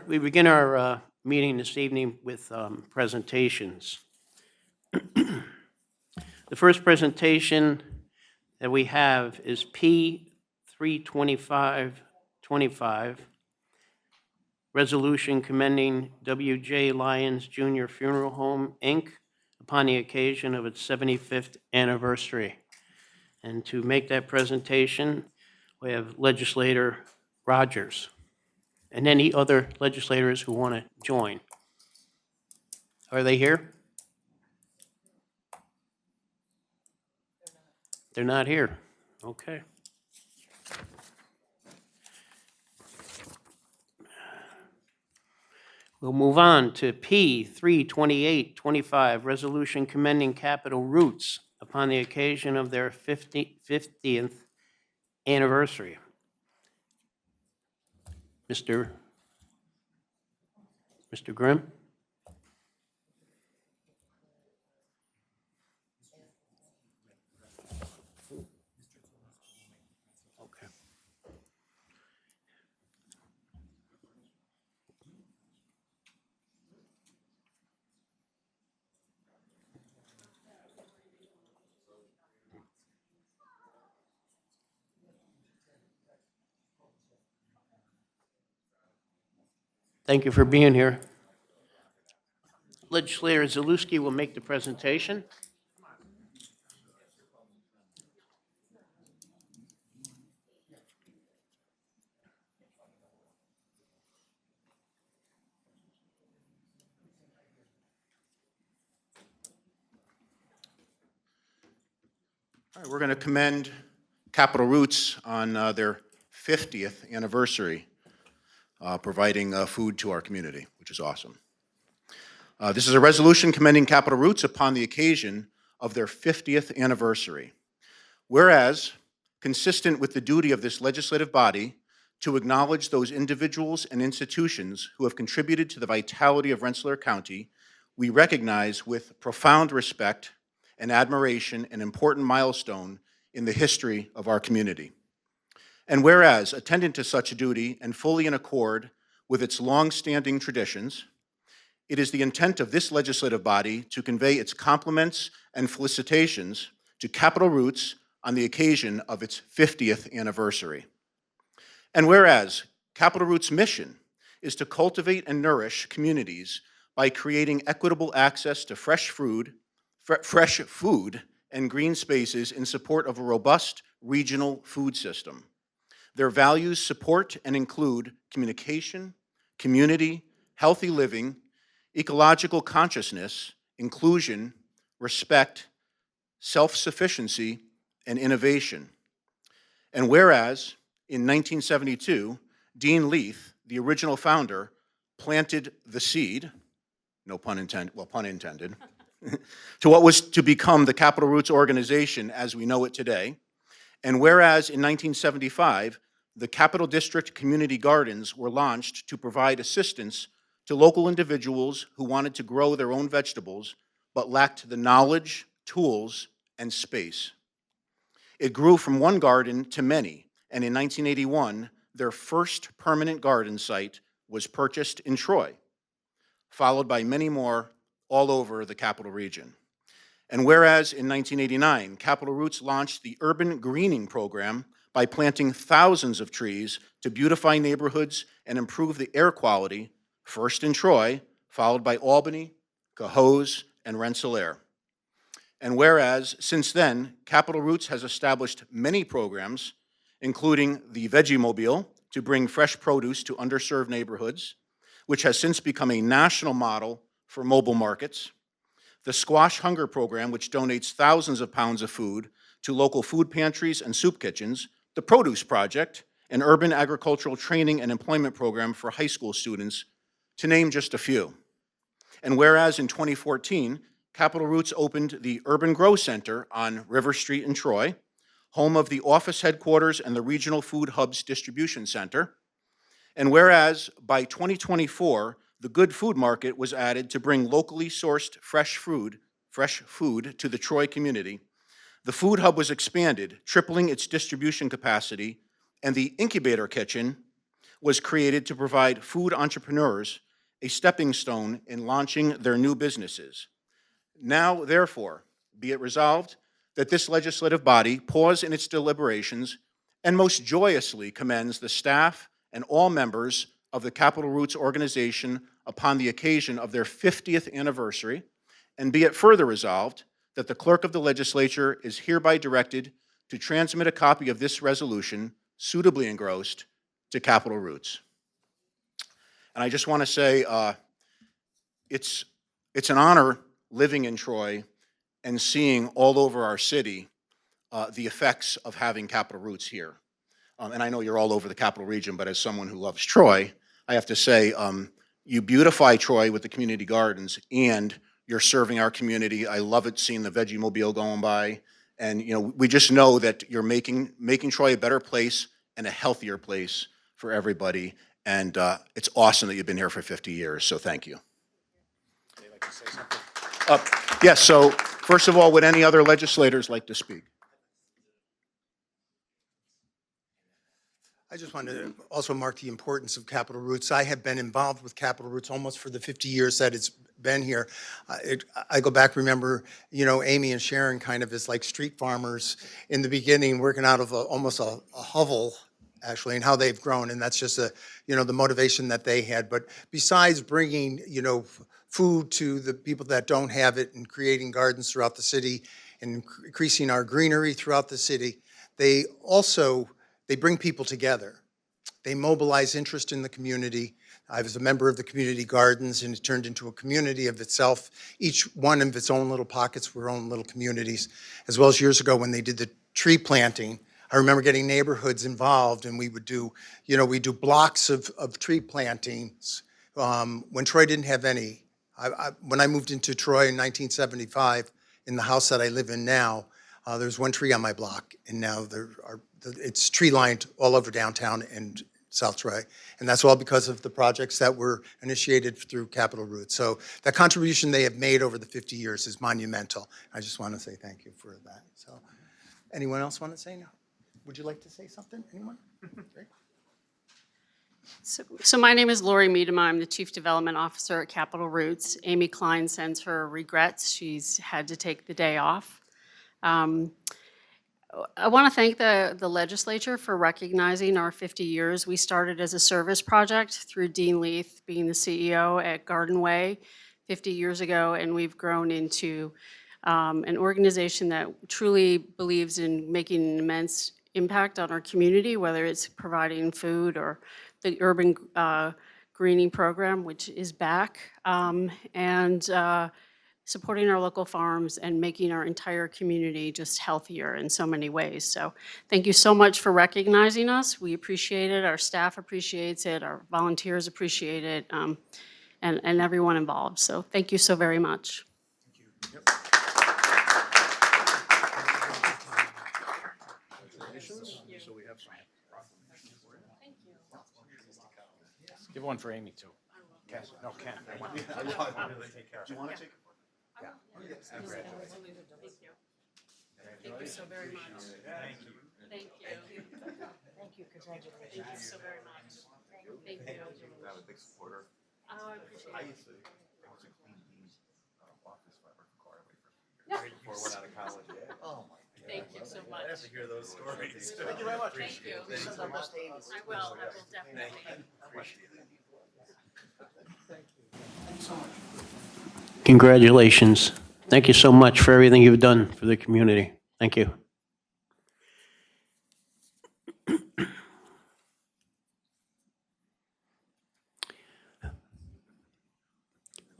We begin our meeting this evening with presentations. The first presentation that we have is P 32525, Resolution commending W.J. Lyons Jr. Funeral Home, Inc., upon the occasion of its 75th anniversary. And to make that presentation, we have Legislator Rogers, and any other legislators who want to join. Are they here? They're not here. Okay. We'll move on to P 32825, Resolution commending Capital Roots upon the occasion of their 50th anniversary. Mr. Grimm? Okay. Thank you for being here. Legislator Zalewski will make the presentation. All right, we're going to commend Capital Roots on their 50th anniversary, providing food to our community, which is awesome. This is a resolution commending Capital Roots upon the occasion of their 50th anniversary. Whereas, consistent with the duty of this legislative body to acknowledge those individuals and institutions who have contributed to the vitality of Rensselaer County, we recognize with profound respect and admiration an important milestone in the history of our community. And whereas, attendant to such a duty and fully in accord with its long-standing traditions, it is the intent of this legislative body to convey its compliments and felicitations to Capital Roots on the occasion of its 50th anniversary. And whereas, Capital Roots' mission is to cultivate and nourish communities by creating equitable access to fresh food and green spaces in support of a robust regional food system. Their values support and include communication, community, healthy living, ecological consciousness, inclusion, respect, self-sufficiency, and innovation. And whereas, in 1972, Dean Leith, the original founder, planted the seed, no pun intended, well, pun intended, to what was to become the Capital Roots organization as we know it today. And whereas in 1975, the Capital District Community Gardens were launched to provide assistance to local individuals who wanted to grow their own vegetables but lacked the knowledge, tools, and space. It grew from one garden to many, and in 1981, their first permanent garden site was purchased in Troy, followed by many more all over the Capital Region. And whereas in 1989, Capital Roots launched the Urban Greening Program by planting thousands of trees to beautify neighborhoods and improve the air quality, first in Troy, followed by Albany, Cohoes, and Rensselaer. And whereas, since then, Capital Roots has established many programs, including the Vegemobile to bring fresh produce to underserved neighborhoods, which has since become a national model for mobile markets, the Squash Hunger Program, which donates thousands of pounds of food to local food pantries and soup kitchens, the Produce Project, an urban agricultural training and employment program for high school students, to name just a few. And whereas in 2014, Capital Roots opened the Urban Grow Center on River Street in Troy, home of the office headquarters and the Regional Food Hubs Distribution Center. And whereas by 2024, the Good Food Market was added to bring locally sourced fresh food to the Troy community, the Food Hub was expanded, tripling its distribution capacity, and the Incubator Kitchen was created to provide food entrepreneurs a stepping stone in launching their new businesses. Now, therefore, be it resolved that this legislative body pause in its deliberations and most joyously commends the staff and all members of the Capital Roots organization upon the occasion of their 50th anniversary, and be it further resolved that the clerk of the legislature is hereby directed to transmit a copy of this resolution suitably engrossed to Capital Roots. And I just want to say it's an honor living in Troy and seeing all over our city the effects of having Capital Roots here. And I know you're all over the Capital Region, but as someone who loves Troy, I have to say you beautify Troy with the community gardens, and you're serving our community. I love it seeing the Veggie Mobile going by. And we just know that you're making Troy a better place and a healthier place for everybody. And it's awesome that you've been here for 50 years, so thank you. Would you like to say something? Yes, so first of all, would any other legislators like to speak? I just wanted to also mark the importance of Capital Roots. I have been involved with Capital Roots almost for the 50 years that it's been here. I go back, remember, Amy and Sharon kind of as like street farmers in the beginning, working out of almost a hovel, actually, and how they've grown. And that's just the motivation that they had. But besides bringing, food to the people that don't have it and creating gardens throughout the city and increasing our greenery throughout the city, they bring people together. They mobilize interest in the community. I was a member of the community gardens, and it turned into a community of itself, each one of its own little pockets, were own little communities, as well as years ago when they did the tree planting. I remember getting neighborhoods involved, and we would do, we do blocks of tree plantings when Troy didn't have any. When I moved into Troy in 1975, in the house that I live in now, there's one tree on my block, and now it's tree lined all over downtown and South Troy. And that's all because of the projects that were initiated through Capital Roots. So that contribution they have made over the 50 years is monumental. I just want to say thank you for that. So anyone else want to say no? Would you like to say something? Anyone? Great. So my name is Lori Miedema. I'm the Chief Development Officer at Capital Roots. Amy Klein sends her regrets. She's had to take the day off. I want to thank the legislature for recognizing our 50 years. We started as a service project through Dean Leith being the CEO at Garden Way 50 years ago, and we've grown into an organization that truly believes in making an immense impact on our community, whether it's providing food or the urban greening program, which is back, and supporting our local farms and making our entire community just healthier in so many ways. So thank you so much for recognizing us. We appreciate it. Our staff appreciates it. Our volunteers appreciate it, and everyone involved. So thank you so very much. Thank you. Yep. So we have some. Give one for Amy, too. Ken. No, Ken. I want to take care of Do you want to take? Yeah. Thank you so very much. Thank you. Thank you. Thank you, congratulations. Thank you so very much. Thank you. I'm a big supporter. Oh, I appreciate I it. used to clean Dean's office when I worked for Carway before I went out of college. Oh, my God. Thank you so much. I have to hear those stories. Thank you very much. Thank you. Send our best to Amy. I will definitely. Congratulations. Thank you so much for everything you've done for the community. Thank you.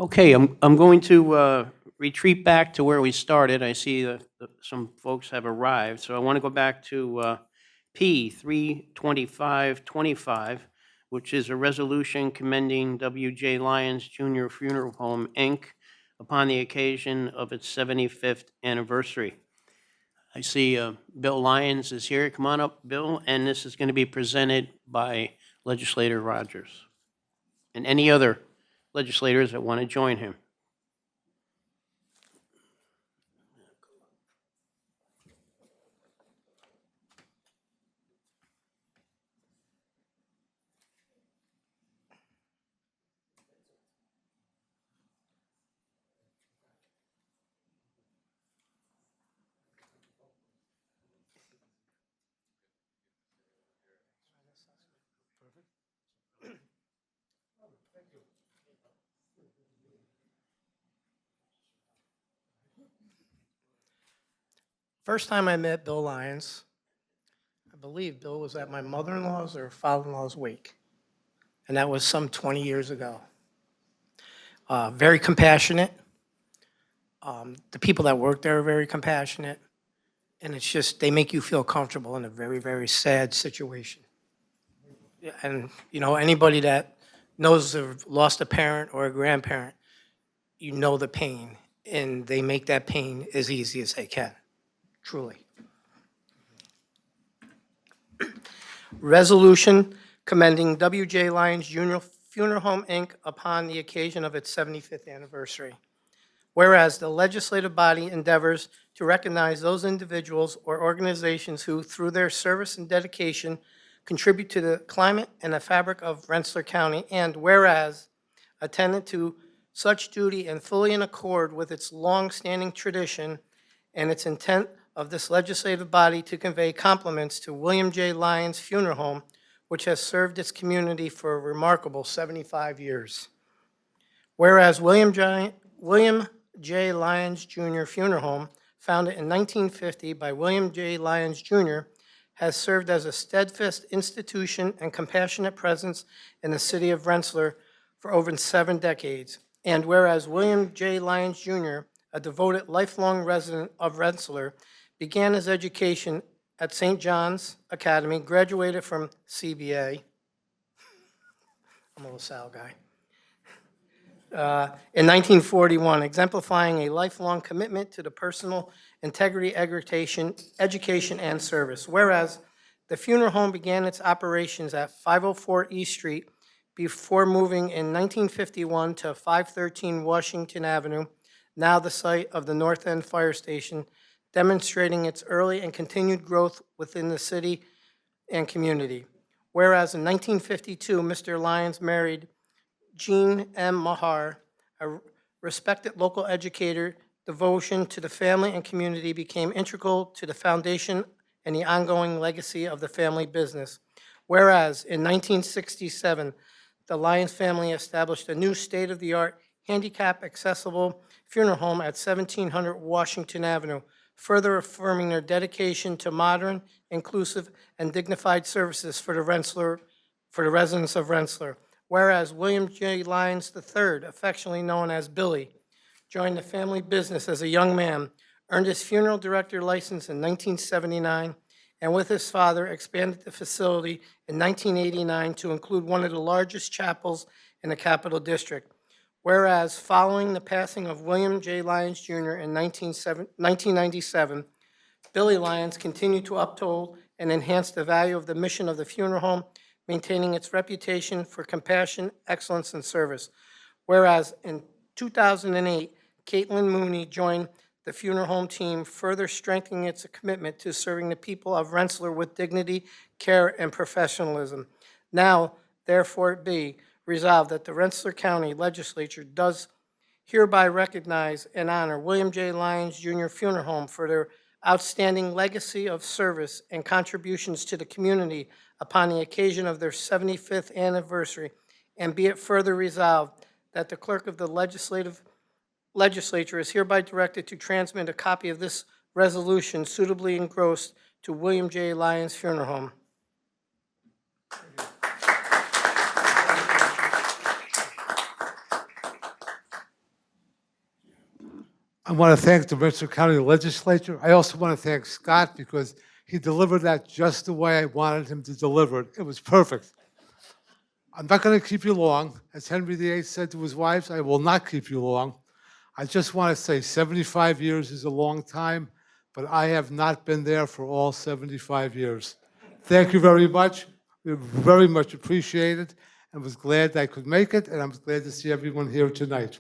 Okay, I'm going to retreat back to where we started. I see that some folks have arrived, so I want to go back to P 32525, which is a resolution commending W.J. Lyons Jr. Funeral Home, Inc., upon the occasion of its 75th anniversary. I see Bill Lyons is here. Come on up, Bill, and this is going to be presented by Legislator Rogers and any other legislators that want to join him. First time I met Bill Lyons, I believe Bill was at my mother-in-law's or father-in-law's wake, and that was some 20 years ago. Very compassionate. The people that work there are very compassionate, and it's just, they make you feel comfortable in a very, very sad situation. Yeah, and, you know, anybody that knows they've lost a parent or a grandparent, you know the pain, and they make that pain as easy as they can, truly. Resolution commending W.J. Lyons Jr. Funeral Home, Inc. upon the occasion of its 75th anniversary. Whereas the legislative body endeavors to recognize those individuals or organizations who, through their service and dedication, contribute to the climate and the fabric of Rensselaer County, and whereas attendant to such duty and fully in accord with its long-standing tradition and its intent of this legislative body to convey compliments to William J. Lyons Funeral Home, which has served its community for a remarkable 75 years. Whereas William J. Lyons Jr. Funeral Home, founded in 1950 by William J. Lyons Jr., has served as a steadfast institution and compassionate presence in the city of Rensselaer for over 7 decades. And whereas William J. Lyons Jr., a devoted lifelong resident of Rensselaer, began his education at St. John's Academy, graduated from CBA. I'm a LaSalle guy. In 1941, exemplifying a lifelong commitment to the personal integrity, education, and service. Whereas the funeral home began its operations at 504 East Street before moving in 1951 to 513 Washington Avenue, now the site of the North End Fire Station, demonstrating its early and continued growth within the city and community. Whereas in 1952, Mr. Lyons married Jean M. Mahar, a respected local educator. Devotion to the family and community became integral to the foundation and the ongoing legacy of the family business. Whereas in 1967, the Lyons family established a new state-of-the-art handicap-accessible funeral home at 1700 Washington Avenue, further affirming their dedication to modern, inclusive, and dignified services for the residents of Rensselaer. Whereas William J. Lyons III, affectionately known as Billy, joined the family business as a young man, earned his funeral director license in 1979, and with his father expanded the facility in 1989 to include one of the largest chapels in the Capital District. Whereas following the passing of William J. Lyons Jr. in 1997, Billy Lyons continued to uphold and enhance the value of the mission of the funeral home, maintaining its reputation for compassion, excellence, and service. Whereas in 2008, Caitlin Mooney joined the funeral home team, further strengthening its commitment to serving the people of Rensselaer with dignity, care, and professionalism. Now, therefore it be resolved that the Rensselaer County Legislature does hereby recognize and honor William J. Lyons Jr. Funeral Home for their outstanding legacy of service and contributions to the community upon the occasion of their 75th anniversary, and be it further resolved that the clerk of the legislature is hereby directed to transmit a copy of this resolution suitably engrossed to William J. Lyons Funeral Home. I want to thank the Rensselaer County Legislature. I also want to thank Scott because he delivered that just the way I wanted him to deliver it. It was perfect. I'm not going to keep you long. As Henry VIII said to his wives, I will not keep you long. I just want to say 75 years is a long time, but I have not been there for all 75 years. Thank you very much. We very much appreciate it, and was glad I could make it, and I'm glad to see everyone here tonight.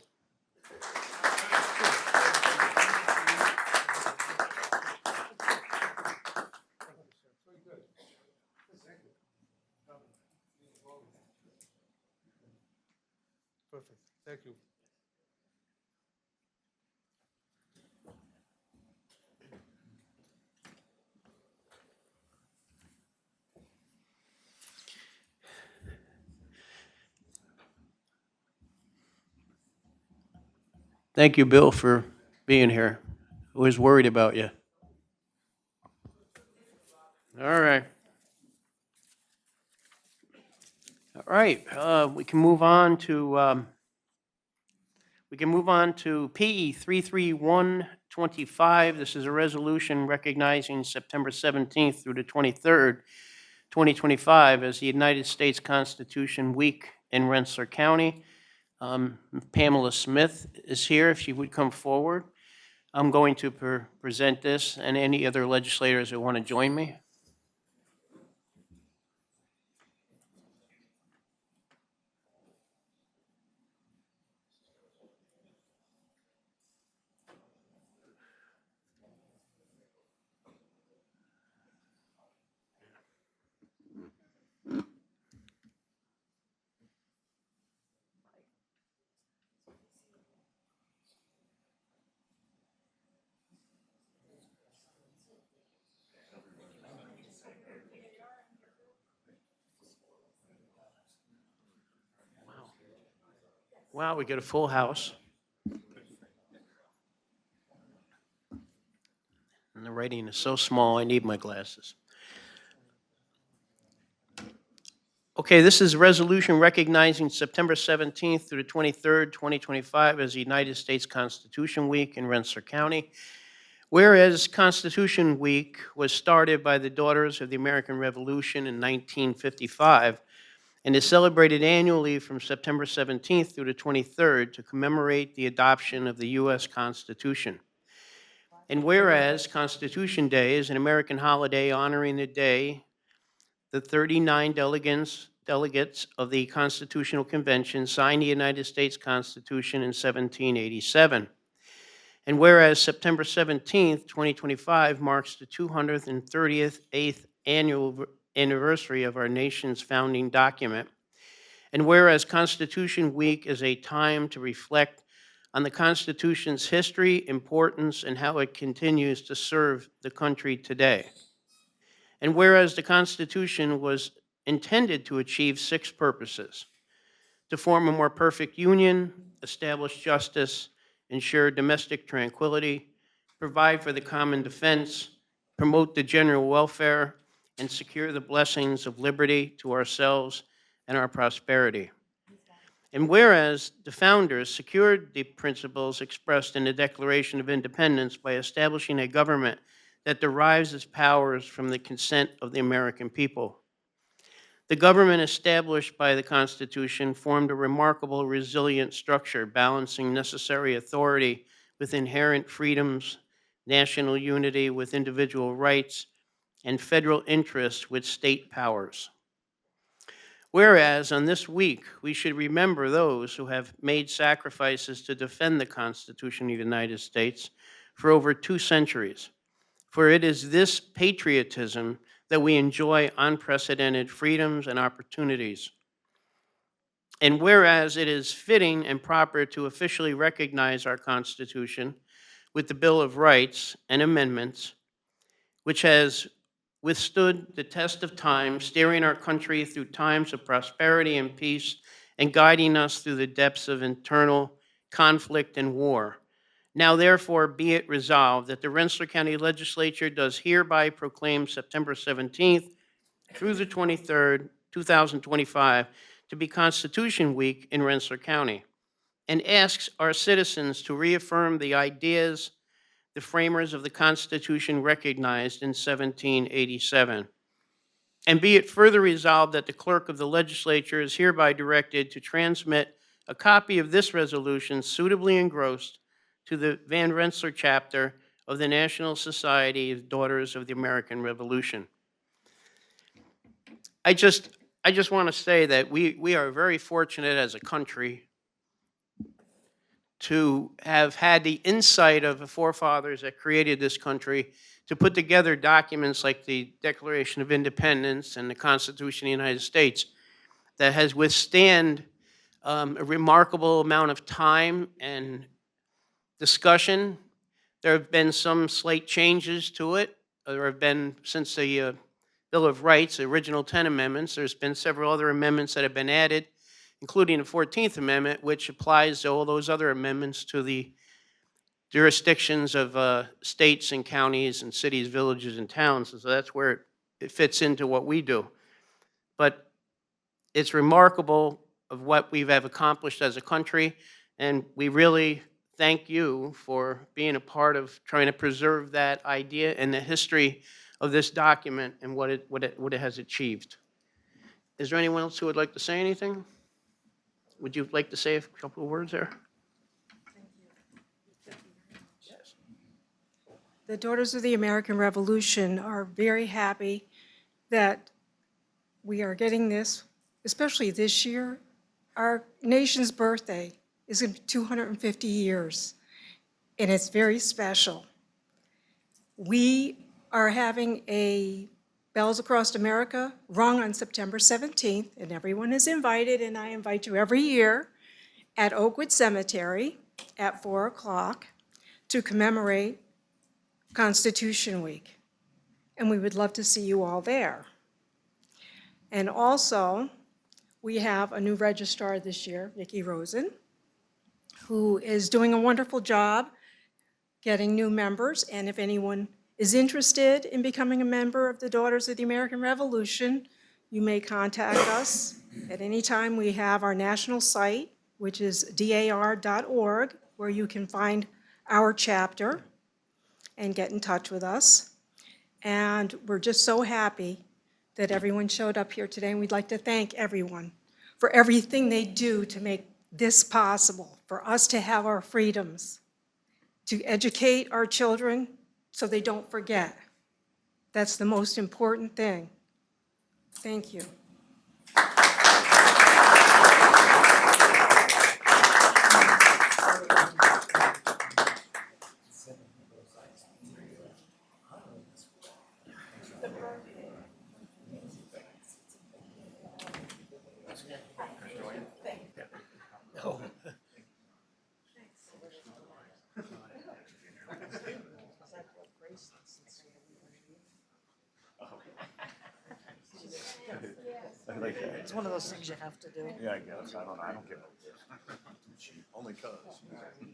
Perfect. Thank you. Thank you, Bill, for being here. was worried about you. All right. All right, we can move on to PE 33125. This is a resolution recognizing September 17th through the 23rd, 2025 as the United States Constitution Week in Rensselaer County. Pamela Smith is here, if she would come forward. I'm going to present this, and any other legislators that want to join me. Wow, we get a full house. And the writing is so small, I need my glasses. Okay, this is a resolution recognizing September 17th through the 23rd, 2025 as the United States Constitution Week in Rensselaer County. Whereas Constitution Week was started by the Daughters of the American Revolution in 1955, and is celebrated annually from September 17th through the 23rd to commemorate the adoption of the U.S. Constitution. And whereas Constitution Day is an American holiday honoring the day the 39 delegates of the Constitutional Convention signed the United States Constitution in 1787. And whereas September 17th, 2025 marks the 238th annual anniversary of our nation's founding document, and whereas Constitution Week is a time to reflect on the Constitution's history, importance, and how it continues to serve the country today. And whereas the Constitution was intended to achieve 6 purposes: to form a more perfect union, establish justice, ensure domestic tranquility, provide for the common defense, promote the general welfare, and secure the blessings of liberty to ourselves and our prosperity. And whereas the founders secured the principles expressed in the Declaration of Independence by establishing a government that derives its powers from the consent of the American people. The government established by the Constitution formed a remarkable, resilient structure, balancing necessary authority with inherent freedoms, national unity with individual rights, and federal interests with state powers. Whereas on this week, we should remember those who have made sacrifices to defend the Constitution of the United States for over 2 centuries. For it is this patriotism that we enjoy unprecedented freedoms and opportunities. And whereas it is fitting and proper to officially recognize our Constitution with the Bill of Rights and amendments, which has withstood the test of time, steering our country through times of prosperity and peace, and guiding us through the depths of internal conflict and war. Now, therefore, be it resolved that the Rensselaer County Legislature does hereby proclaim September 17th through the 23rd, 2025, to be Constitution Week in Rensselaer County, and asks our citizens to reaffirm the ideas the framers of the Constitution recognized in 1787. And be it further resolved that the clerk of the legislature is hereby directed to transmit a copy of this resolution suitably engrossed to the Van Rensselaer chapter of the National Society of Daughters of the American Revolution. I just want to say that we are very fortunate as a country to have had the insight of the forefathers that created this country to put together documents like the Declaration of Independence and the Constitution of the United States that has withstand a remarkable amount of time and discussion. There have been some slight changes to it. There have been, since the Bill of Rights, the original 10 amendments, there's been several other amendments that have been added, including the 14th Amendment, which applies to all those other amendments to the jurisdictions of states and counties and cities, villages, and towns, and so that's where it fits into what we do. But it's remarkable of what we've accomplished as a country, and we really thank you for being a part of trying to preserve that idea and the history of this document and what it has achieved. Is there anyone else who would like to say anything? Would you like to say a couple of words there? The Daughters of the American Revolution are very happy that we are getting this, especially this year. Our nation's birthday is going to be 250 years, and it's very special. We are having a Bells Across America rung on September 17th, and everyone is invited, and I invite you every year at Oakwood Cemetery at 4 o'clock to commemorate Constitution Week, and we would love to see you all there. And also, we have a new registrar this year, Vicki Rosen, who is doing a wonderful job getting new members, and if anyone is interested in becoming a member of the Daughters of the American Revolution, you may contact us at any time. We have our national site, which is dar.org, where you can find our chapter and get in touch with us. And we're just so happy that everyone showed up here today, and we'd like to thank everyone for everything they do to make this possible, for us to have our freedoms, to educate our children so they don't forget. That's the most important thing. Thank you. It's one of those things you have to do. Yeah, I guess. I don't get it. Only cuz.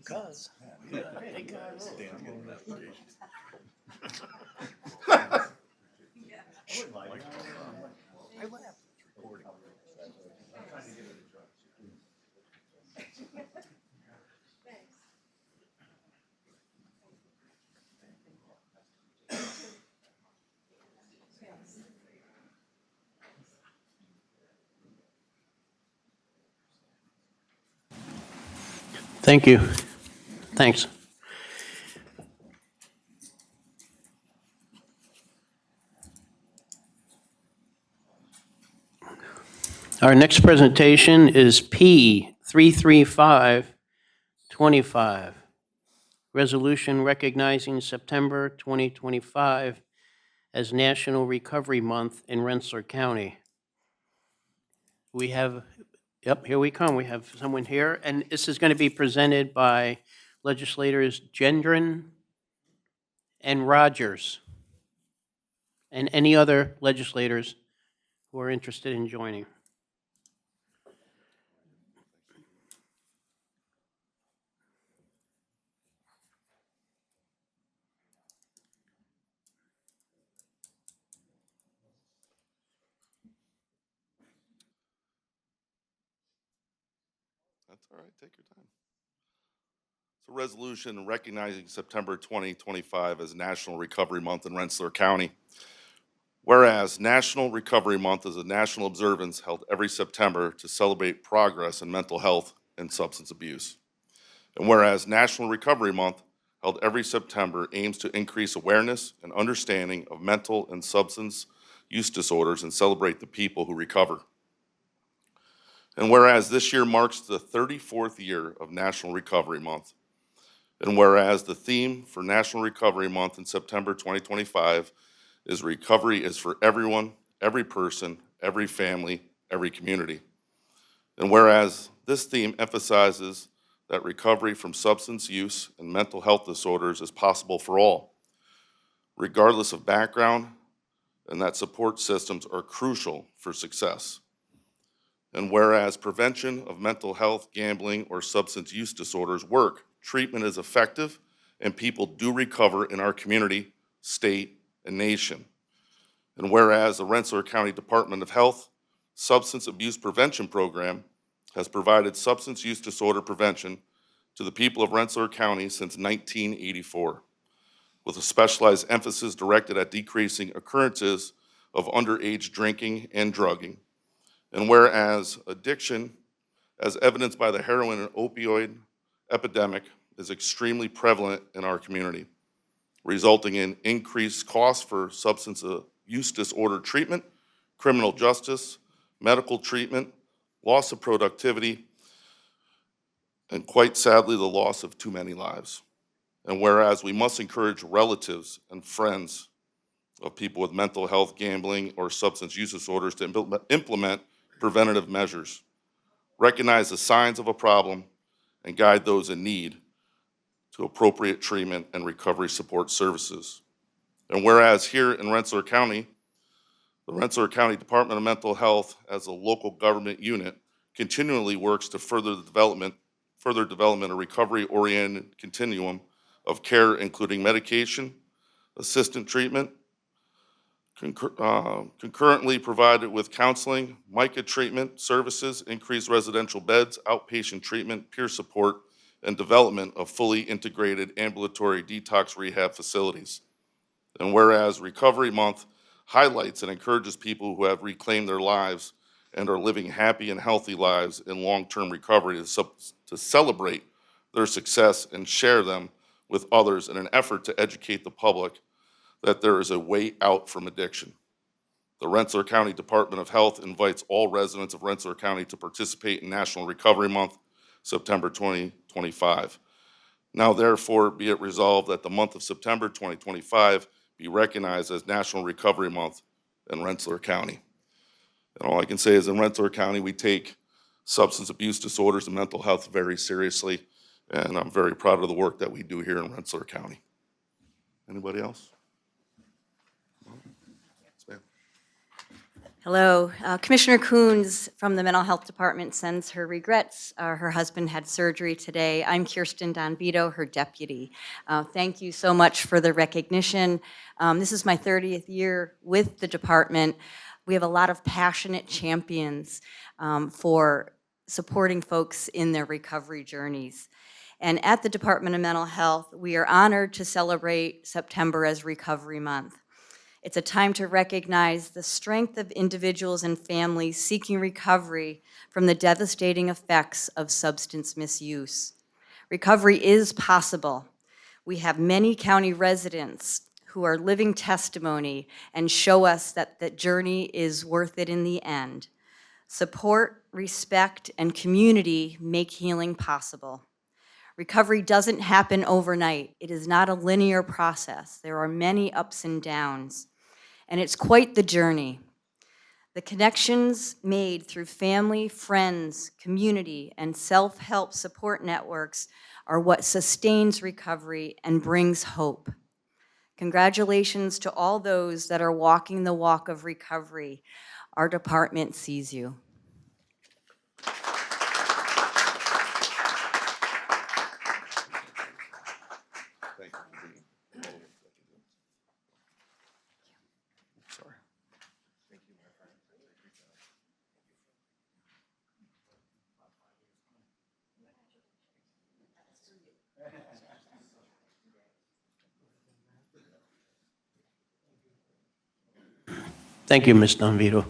Cause. Dan's getting notifications. I laughed. Thank you. Thanks. Our next presentation is P 33525, resolution recognizing September 2025 as National Recovery Month in Rensselaer County. We have, yep, here we come. We have someone here, and this is going to be presented by legislators Gendron and Rogers, and any other legislators who are interested in joining. That's all right, take your time. It's a resolution recognizing September 2025 as National Recovery Month in Rensselaer County. Whereas National Recovery Month is a national observance held every September to celebrate progress in mental health and substance abuse. And whereas National Recovery Month, held every September, aims to increase awareness and understanding of mental and substance use disorders and celebrate the people who recover. And whereas this year marks the 34th year of National Recovery Month, and whereas the theme for National Recovery Month in September 2025 is recovery is for everyone, every person, every family, every community. And whereas this theme emphasizes that recovery from substance use and mental health disorders is possible for all, regardless of background, and that support systems are crucial for success. And whereas prevention of mental health, gambling, or substance use disorders work, treatment is effective, and people do recover in our community, state, and nation. And whereas the Rensselaer County Department of Health Substance Abuse Prevention Program has provided substance use disorder prevention to the people of Rensselaer County since 1984, with a specialized emphasis directed at decreasing occurrences of underage drinking and drugging. And whereas addiction, as evidenced by the heroin and opioid epidemic, is extremely prevalent in our community, resulting in increased costs for substance use disorder treatment, criminal justice, medical treatment, loss of productivity, and quite sadly, the loss of too many lives. And whereas we must encourage relatives and friends of people with mental health, gambling, or substance use disorders to implement preventative measures, recognize the signs of a problem, and guide those in need to appropriate treatment and recovery support services. And whereas here in Rensselaer County, the Rensselaer County Department of Mental Health, as a local government unit, continually works to further development of recovery-oriented continuum of care, including medication, assistant treatment, concurrently provided with counseling, MICA treatment services, increased residential beds, outpatient treatment, peer support, and development of fully integrated ambulatory detox rehab facilities. And whereas Recovery Month highlights and encourages people who have reclaimed their lives and are living happy and healthy lives in long-term recovery to celebrate their success and share them with others in an effort to educate the public that there is a way out from addiction. The Rensselaer County Department of Health invites all residents of Rensselaer County to participate in National Recovery Month, September 2025. Now therefore be it resolved that the month of September 2025 be recognized as National Recovery Month in Rensselaer County. And all I can say is in Rensselaer County, we take substance abuse disorders and mental health very seriously, and I'm very proud of the work that we do here in Rensselaer County. Anybody else? Yes, ma'am. Hello. Commissioner Coons from the Mental Health Department sends her regrets. Her husband had surgery today. I'm Kirsten Donvito, her deputy. Thank you so much for the recognition. This is my 30th year with the department. We have a lot of passionate champions for supporting folks in their recovery journeys. And at the Department of Mental Health, we are honored to celebrate September as Recovery Month. It's a time to recognize the strength of individuals and families seeking recovery from the devastating effects of substance misuse. Recovery is possible. We have many county residents who are living testimony and show us that the journey is worth it in the end. Support, respect, and community make healing possible. Recovery doesn't happen overnight. It is not a linear process. There are many ups and downs. And it's quite the journey. The connections made through family, friends, community, and self-help support networks are what sustains recovery and brings hope. Congratulations to all those that are walking the walk of recovery. Our department sees you. Thank you for being sorry. Thank you, Ms. Donvito.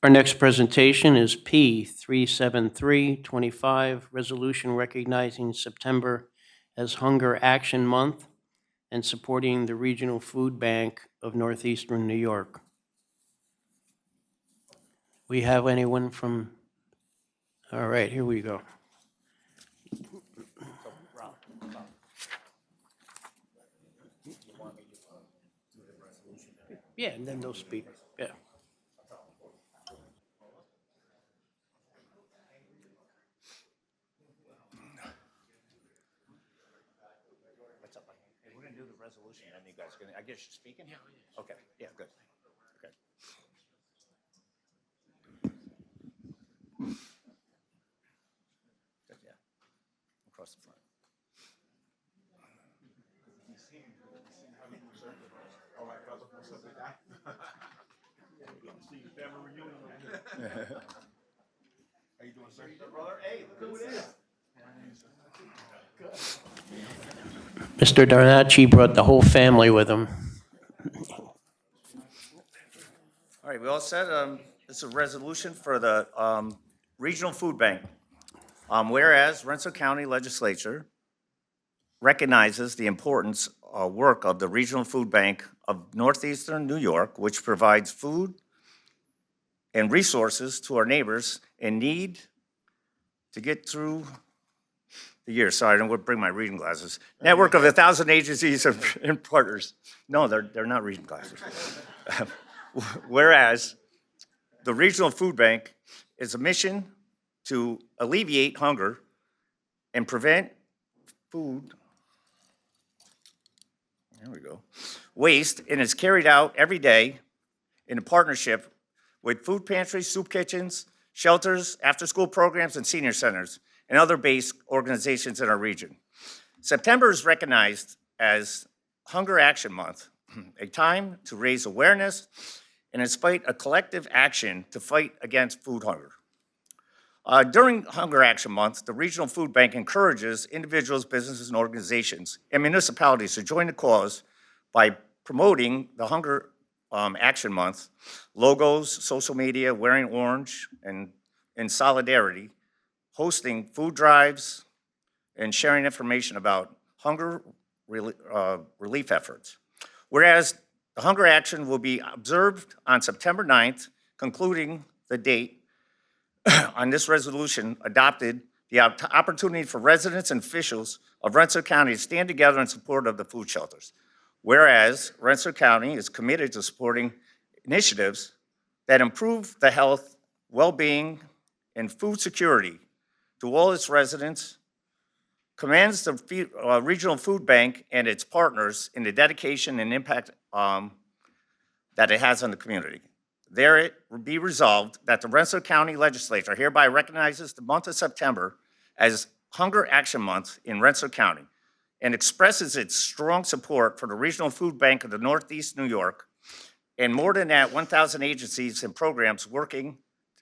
Our next presentation is P 37325, resolution recognizing September as Hunger Action Month and supporting the Regional Food Bank of Northeastern New York. We have anyone from, all right, here we go. Yeah, and then they'll speak, yeah. We're gonna do the resolution, and you guys gonna, I guess you're speaking? Yeah. Okay, yeah, good. Okay. across the front. How you doing, sir? Brother, hey, look who it is. Mr. Darnacci brought the whole family with him. All right, we all set? This is a resolution for the Regional Food Bank. Whereas Rensselaer County Legislature recognizes the importance work of the Regional Food Bank of Northeastern New York, which provides food and resources to our neighbors in need to get through the year. Sorry, I don't bring my reading glasses. Network of 1,000 agencies and partners. No, they're not reading glasses. Whereas the Regional Food Bank is a mission to alleviate hunger and prevent food, there we go, waste, and is carried out every day in a partnership with food pantries, soup kitchens, shelters, after-school programs, and senior centers, and other base organizations in our region. September is recognized as Hunger Action Month, a time to raise awareness and inspire a collective action to fight against food hunger. During Hunger Action Month, the Regional Food Bank encourages individuals, businesses, and organizations and municipalities to join the cause by promoting the Hunger Action Month logos, social media, wearing orange, and in solidarity, hosting food drives, and sharing information about hunger relief efforts. Whereas the Hunger Action will be observed on September 9th, concluding the date on this resolution adopted the opportunity for residents and officials of Rensselaer County to stand together in support of the food shelters. Whereas Rensselaer County is committed to supporting initiatives that improve the health, well-being, and food security to all its residents, commends the Regional Food Bank and its partners in the dedication and impact that it has on the community. There it be resolved that the Rensselaer County Legislature hereby recognizes the month of September as Hunger Action Month in Rensselaer County and expresses its strong support for the Regional Food Bank of the Northeast New York and more than that, 1,000 agencies and programs working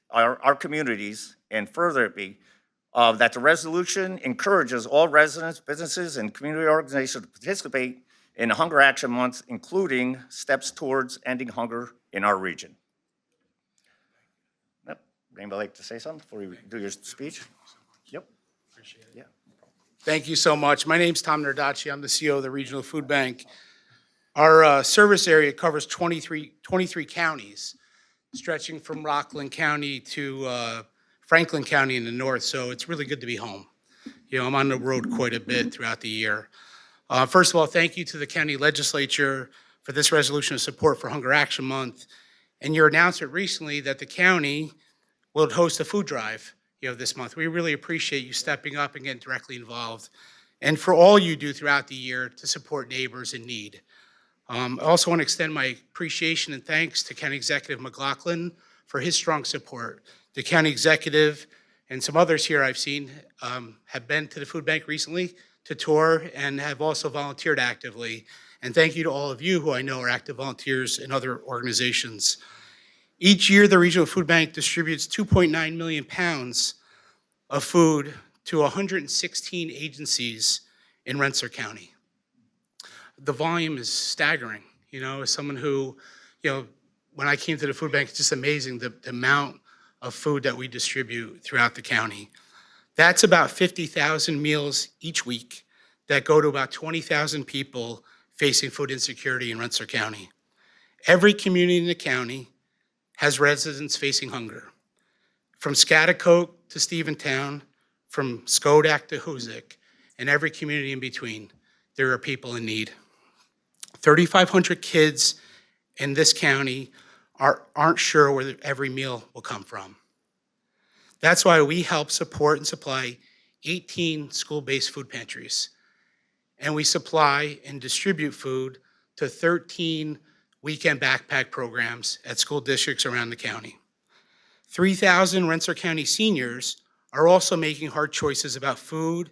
our communities, and further it be that the resolution encourages all residents, businesses, and community organizations to participate in the Hunger Action Month, including steps towards ending hunger in our region. Yep. Anybody like to say something before you do your speech? Yep. Appreciate it. Yeah. Thank you so much. My name's Tom Nardacci. I'm the CEO of the Regional Food Bank. Our service area covers 23 counties, stretching from Rockland County to Franklin County in the north, so it's really good to be home. You know, I'm on the road quite a bit throughout the year. First of all, thank you to the county legislature for this resolution of support for Hunger Action Month, and your announcement recently that the county will host a food drive, this month. We really appreciate you stepping up and getting directly involved, and for all you do throughout the year to support neighbors in need. I also want to extend my appreciation and thanks to County Executive McLaughlin for his strong support. The county executive and some others here I've seen have been to the food bank recently to tour and have also volunteered actively. And thank you to all of you who I know are active volunteers in other organizations. Each year, the Regional Food Bank distributes 2.9 million pounds of food to 116 agencies in Rensselaer County. The volume is staggering. As someone who, when I came to the food bank, it's just amazing the amount of food that we distribute throughout the county. That's about 50,000 meals each week that go to about 20,000 people facing food insecurity in Rensselaer County. Every community in the county has residents facing hunger. From Scotticoke to Stephentown, from Schodack to Hoosick, and every community in between, there are people in need. 3,500 kids in this county aren't sure where every meal will come from. That's why we help support and supply 18 school-based food pantries. And we supply and distribute food to 13 weekend backpack programs at school districts around the county. 3,000 Rensselaer County seniors are also making hard choices about food,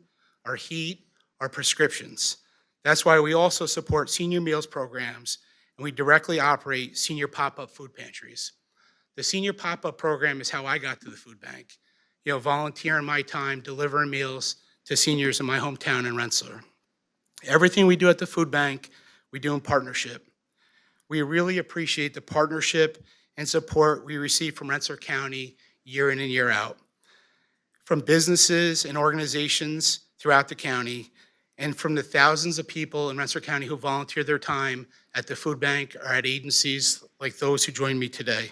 our heat, our prescriptions. That's why we also support senior meals programs, and we directly operate senior pop-up food pantries. The senior pop-up program is how I got to the food bank. You know, volunteering my time, delivering meals to seniors in my hometown in Rensselaer. Everything we do at the food bank, we do in partnership. We really appreciate the partnership and support we receive from Rensselaer County year in and year out, from businesses and organizations throughout the county, and from the thousands of people in Rensselaer County who volunteer their time at the food bank or at agencies like those who joined me today.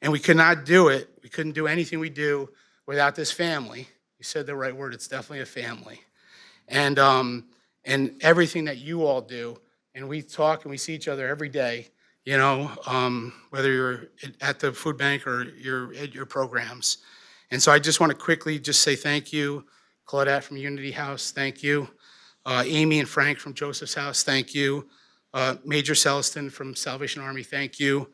And we could not do it, we couldn't do anything we do without this family. You said the right word, it's definitely a family. And everything that you all do, and we talk and we see each other every day, you know, whether you're at the food bank or you're at your programs. And so I just want to quickly just say thank you. Claudette from Unity House, thank you. Amy and Frank from Joseph's House, thank you. Major Celestin from Salvation Army, thank you.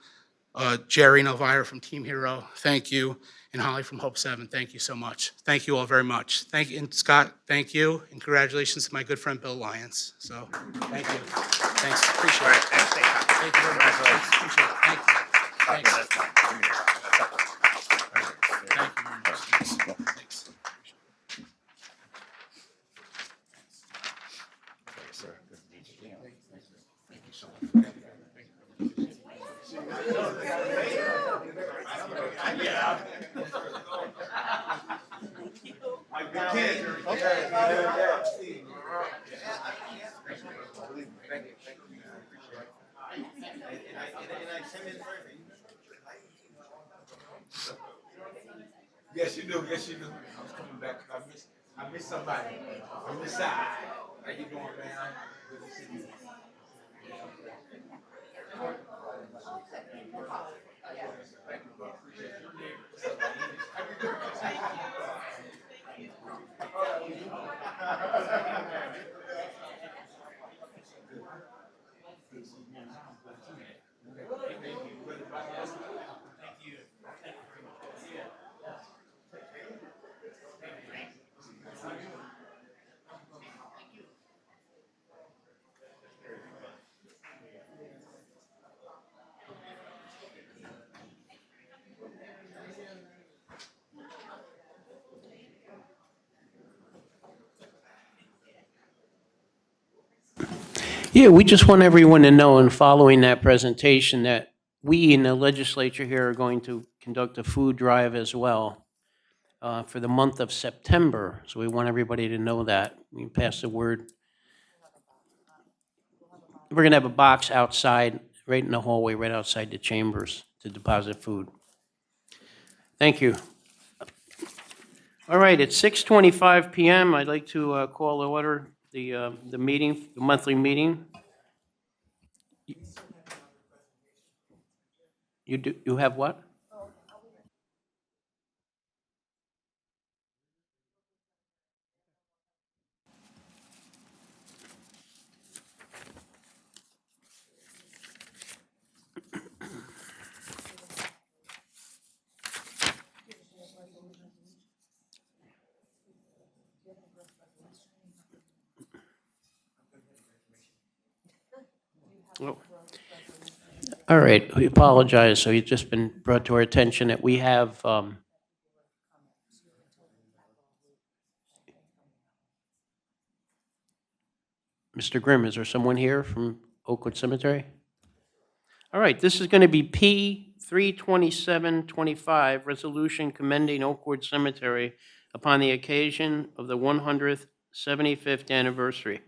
Jerry and Elvira from Team Hero, thank you. And Holly from Hope 7, thank you so much. Thank you all very much. Thank you, and Scott, thank you. And congratulations to my good friend Bill Lyons. So, thank you. Thanks, appreciate it. Thank you very much. Appreciate it. Thank you. Thanks. Thank you very much. Thanks. Yes, you do. Yes, you do. I was coming back. I missed somebody on the side. How you doing, man? Good to see you. Yeah, we just want everyone to know, in following that presentation, that we in the legislature here are going to conduct a food drive as well for the month of September. So we want everybody to know that. We can pass the word. We're going to have a box outside, right in the hallway, right outside the chambers to deposit food. Thank you. All right, it's 6:25 p.m. I'd like to call to order the meeting, the monthly meeting. You have what? Oh. All right, we apologize. So it's just been brought to our attention that we have Mr. Grimm, is there someone here from Oakwood Cemetery? All right, this is going to be P 32725, resolution commending Oakwood Cemetery upon the occasion of the 175th anniversary.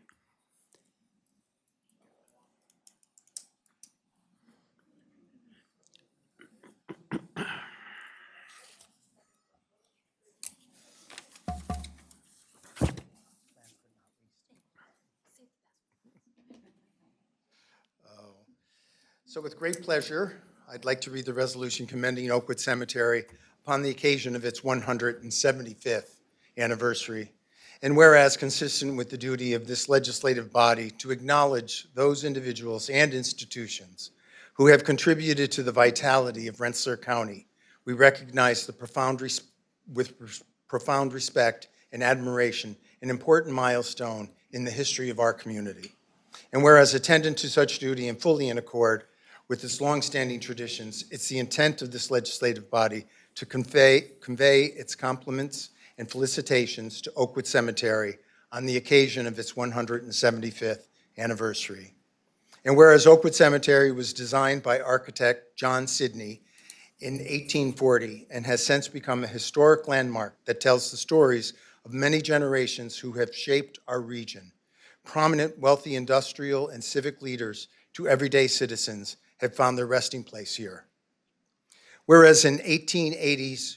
So with great pleasure, I'd like to read the resolution commending Oakwood Cemetery upon the occasion of its 175th anniversary. And whereas consistent with the duty of this legislative body to acknowledge those individuals and institutions who have contributed to the vitality of Rensselaer County, we recognize with profound respect and admiration an important milestone in the history of our community. And whereas attendant to such duty and fully in accord with its longstanding traditions, it's the intent of this legislative body to convey its compliments and felicitations to Oakwood Cemetery on the occasion of its 175th anniversary. And whereas Oakwood Cemetery was designed by architect John Sidney in 1840 and has since become a historic landmark that tells the stories of many generations who have shaped our region, prominent, wealthy industrial and civic leaders to everyday citizens have found their resting place here. Whereas in 1880s,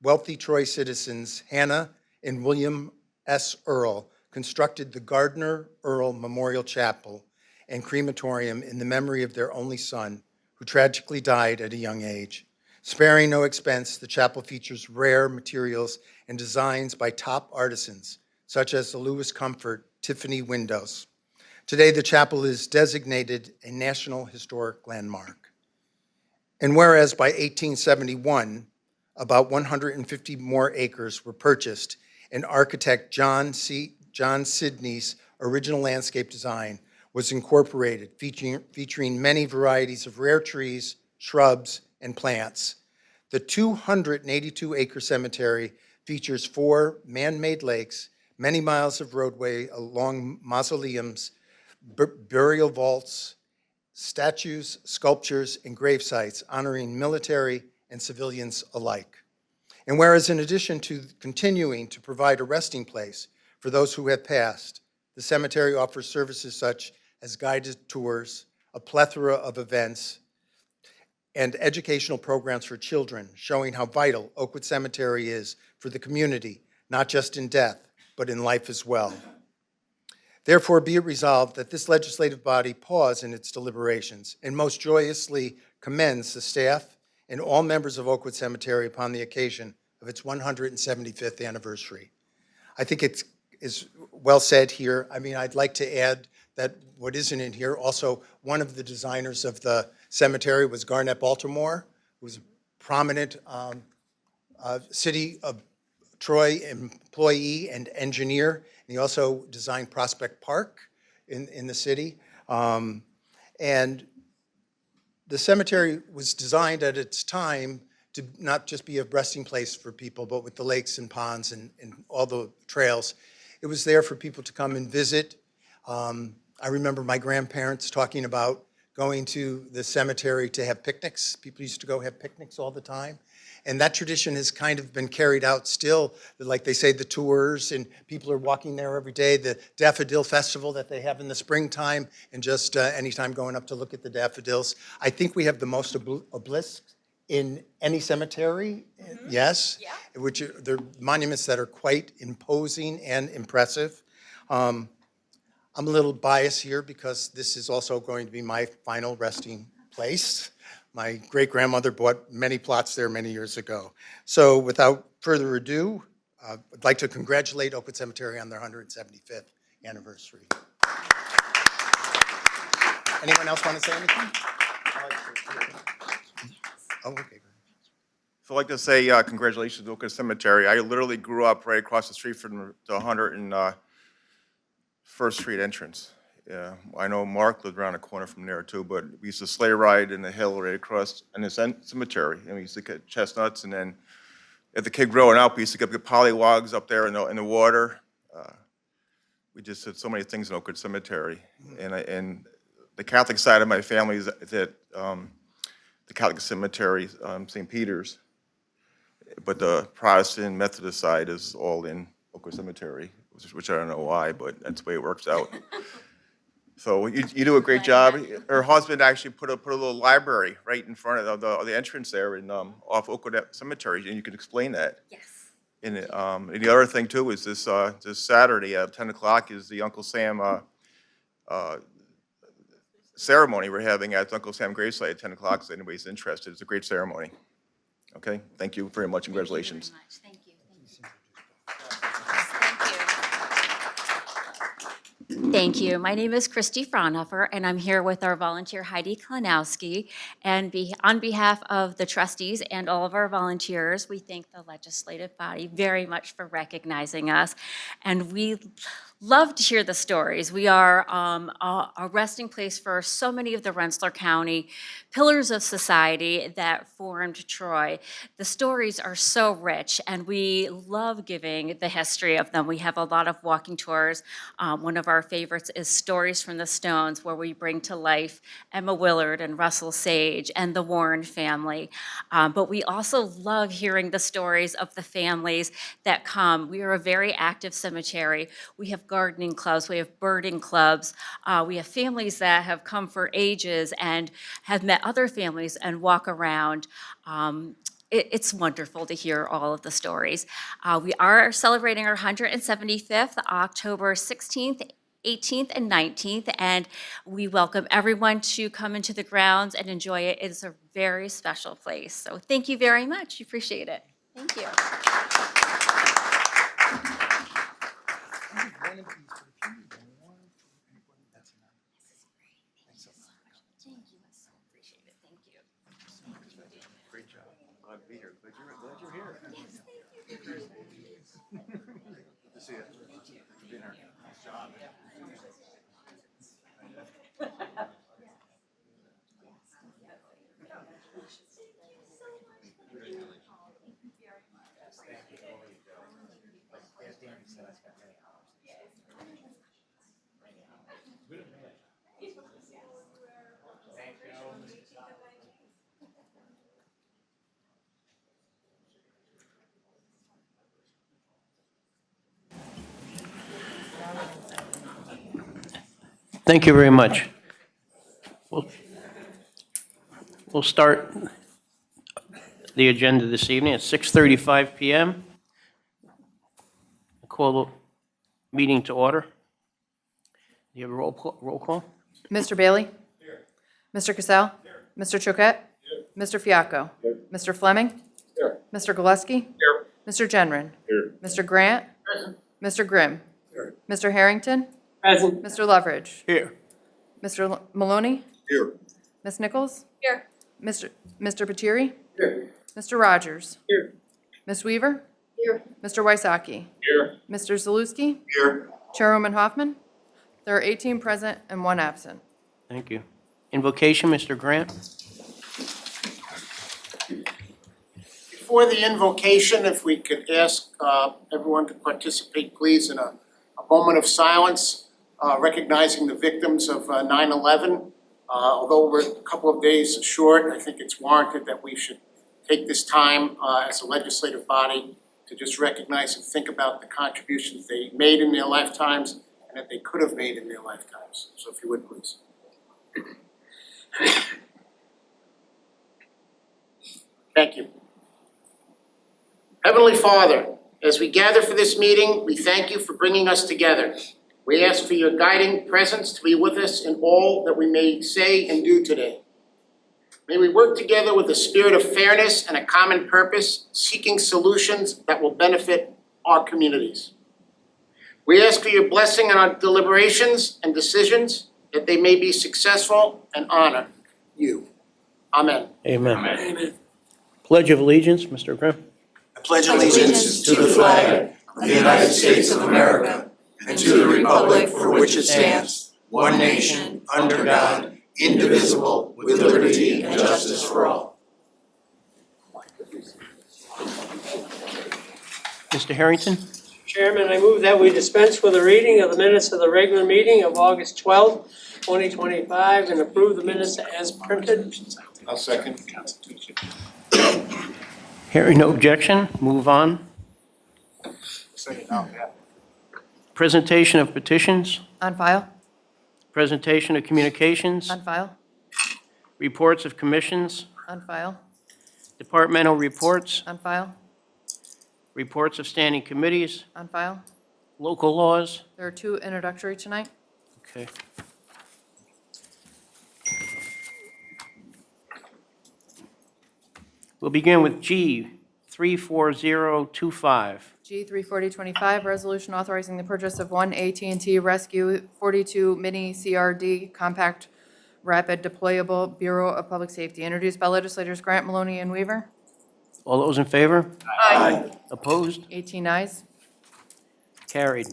wealthy Troy citizens Hannah and William S. Earl constructed the Gardner Earl Memorial Chapel and crematorium in the memory of their only son, who tragically died at a young age. Sparing no expense, the chapel features rare materials and designs by top artisans, such as the Lewis Comfort Tiffany windows. Today, the chapel is designated a National Historic Landmark. And whereas by 1871, about 150 more acres were purchased, and architect John Sidney's original landscape design was incorporated, featuring many varieties of rare trees, shrubs, and plants. The 282-acre cemetery features 4 man-made lakes, many miles of roadway along mausoleums, burial vaults, statues, sculptures, and grave sites honoring military and civilians alike. And whereas in addition to continuing to provide a resting place for those who have passed, the cemetery offers services such as guided tours, a plethora of events, and educational programs for children, showing how vital Oakwood Cemetery is for the community, not just in death, but in life as well. Therefore, be it resolved that this legislative body pause in its deliberations and most joyously commends the staff and all members of Oakwood Cemetery upon the occasion of its 175th anniversary. I think it is well said here. I mean, I'd like to add that what isn't in here, also one of the designers of the cemetery was Garnett Baltimore, who was a prominent city of Troy employee and engineer. And he also designed Prospect Park in the city. And the cemetery was designed at its time to not just be a resting place for people, but with the lakes and ponds and all the trails. It was there for people to come and visit. I remember my grandparents talking about going to the cemetery to have picnics. People used to go have picnics all the time. And that tradition has kind of been carried out still. Like they say, the tours, and people are walking there every day. The Daffodil Festival that they have in the springtime, and just anytime going up to look at the daffodils. I think we have the most obelisks in any cemetery, yes? Yeah. Which they're monuments that are quite imposing and impressive. I'm a little biased here because this is also going to be my final resting place. My great-grandmother bought many plots there many years ago. So without further ado, I'd like to congratulate Oakwood Cemetery on their 175th anniversary. Anyone else want to say anything? Oh, okay. So I'd like to say congratulations to Oakwood Cemetery. I literally grew up right across the street from the 101st Street entrance. Yeah, I know Mark lived around the corner from there too, but we used to sleigh ride in the hill right across in the cemetery, and we used to get chestnuts, and then as a kid growing up, we used to get the pollywogs up there in the water. We just did so many things in Oakwood Cemetery, and the Catholic side of my family is at the Catholic Cemetery, St. Peter's, but the Protestant Methodist side is all in Oakwood Cemetery, which I don't know why, but that's the way it works out. So you do a great job. Her husband actually put a little library right in front of the entrance there in off Oakwood Cemetery, and you can explain that. Yes. And the other thing too is this Saturday at 10 o'clock is the Uncle Sam ceremony we're having at Uncle Sam gravesite at 10 o'clock. So anybody's interested, it's a great ceremony. Okay, thank you very much. Congratulations. Thank you. Thank you. My name is Christy Fraunhofer, and I'm here with our volunteer Heidi Klinowski. And on behalf of the trustees and all of our volunteers, we thank the legislative body very much for recognizing us. And we love to hear the stories. We are a resting place for so many of the Rensselaer County pillars of society that formed Troy. The stories are so rich, and we love giving the history of them. We have a lot of walking tours. One of our favorites is Stories from the Stones, where we bring to life Emma Willard and Russell Sage and the Warren family. But we also love hearing the stories of the families that come. We are a very active cemetery. We have gardening clubs, we have birding clubs. We have families that have come for ages and have met other families and walk around. It's wonderful to hear all of the stories. We are celebrating our 175th, October 16th, 18th, and 19th, and we welcome everyone to come into the grounds and enjoy it. It is a very special place. So thank you very much. Appreciate it. Thank you. Thank you very much. We'll start the agenda this evening at 6:35 PM. I call the meeting to order. Do you have a roll call? Mr. Bailey? Here. Mr. Cassell? Here. Mr. Choquette? Here. Mr. Fiacco? Here. Mr. Fleming? Here. Mr. Gillespie? Here. Mr. Genren? Here. Mr. Grant? Present. Mr. Grimm? Here. Mr. Harrington? Present. Mr. Leverage? Here. Mr. Maloney? Here. Ms. Nichols? Here. Mr. Patieri? Here. Mr. Rogers? Here. Ms. Weaver? Here. Mr. Wysocki? Here. Mr. Zaluski? Here. Chairwoman Hoffman? There are 18 present and 1 absent. Thank you. Invocation, Mr. Grant. Before the invocation, if we could ask everyone to participate, please, in a moment of silence, recognizing the victims of 9/11. Although we're a couple of days short, I think it's warranted that we should take this time as a legislative body to just recognize and think about the contributions they made in their lifetimes and that they could have made in their lifetimes. So if you would, please. Thank you. Heavenly Father, as we gather for this meeting, we thank you for bringing us together. We ask for your guiding presence to be with us in all that we may say and do today. May we work together with a spirit of fairness and a common purpose, seeking solutions that will benefit our communities. We ask for your blessing on our deliberations and decisions, that they may be successful and honor you. Amen. Amen. Pledge of Allegiance, Mr. Grimm. I pledge allegiance to the flag of the United States of America and to the republic for which it stands, one nation, under God, indivisible, with liberty and justice for all. Mr. Harrington. Chairman, I move that we dispense with the reading of the minutes of the regular meeting of August 12th, 2025, and approve the minutes as printed. I'll second. Hearing no objection, move on. Presentation of petitions, On file? presentation of communications, On file? reports of commissions, On file? departmental reports, On file? reports of standing committees, On file? local laws. There are 2 introductory tonight. Okay. We'll begin with G 34025. G 34025, resolution authorizing the purchase of one AT&T Rescue 42 Mini CRD compact rapid deployable Bureau of Public Safety, introduced by legislators Grant, Maloney, and Weaver. All those in favor? Aye. Opposed? 18 ayes. Carried.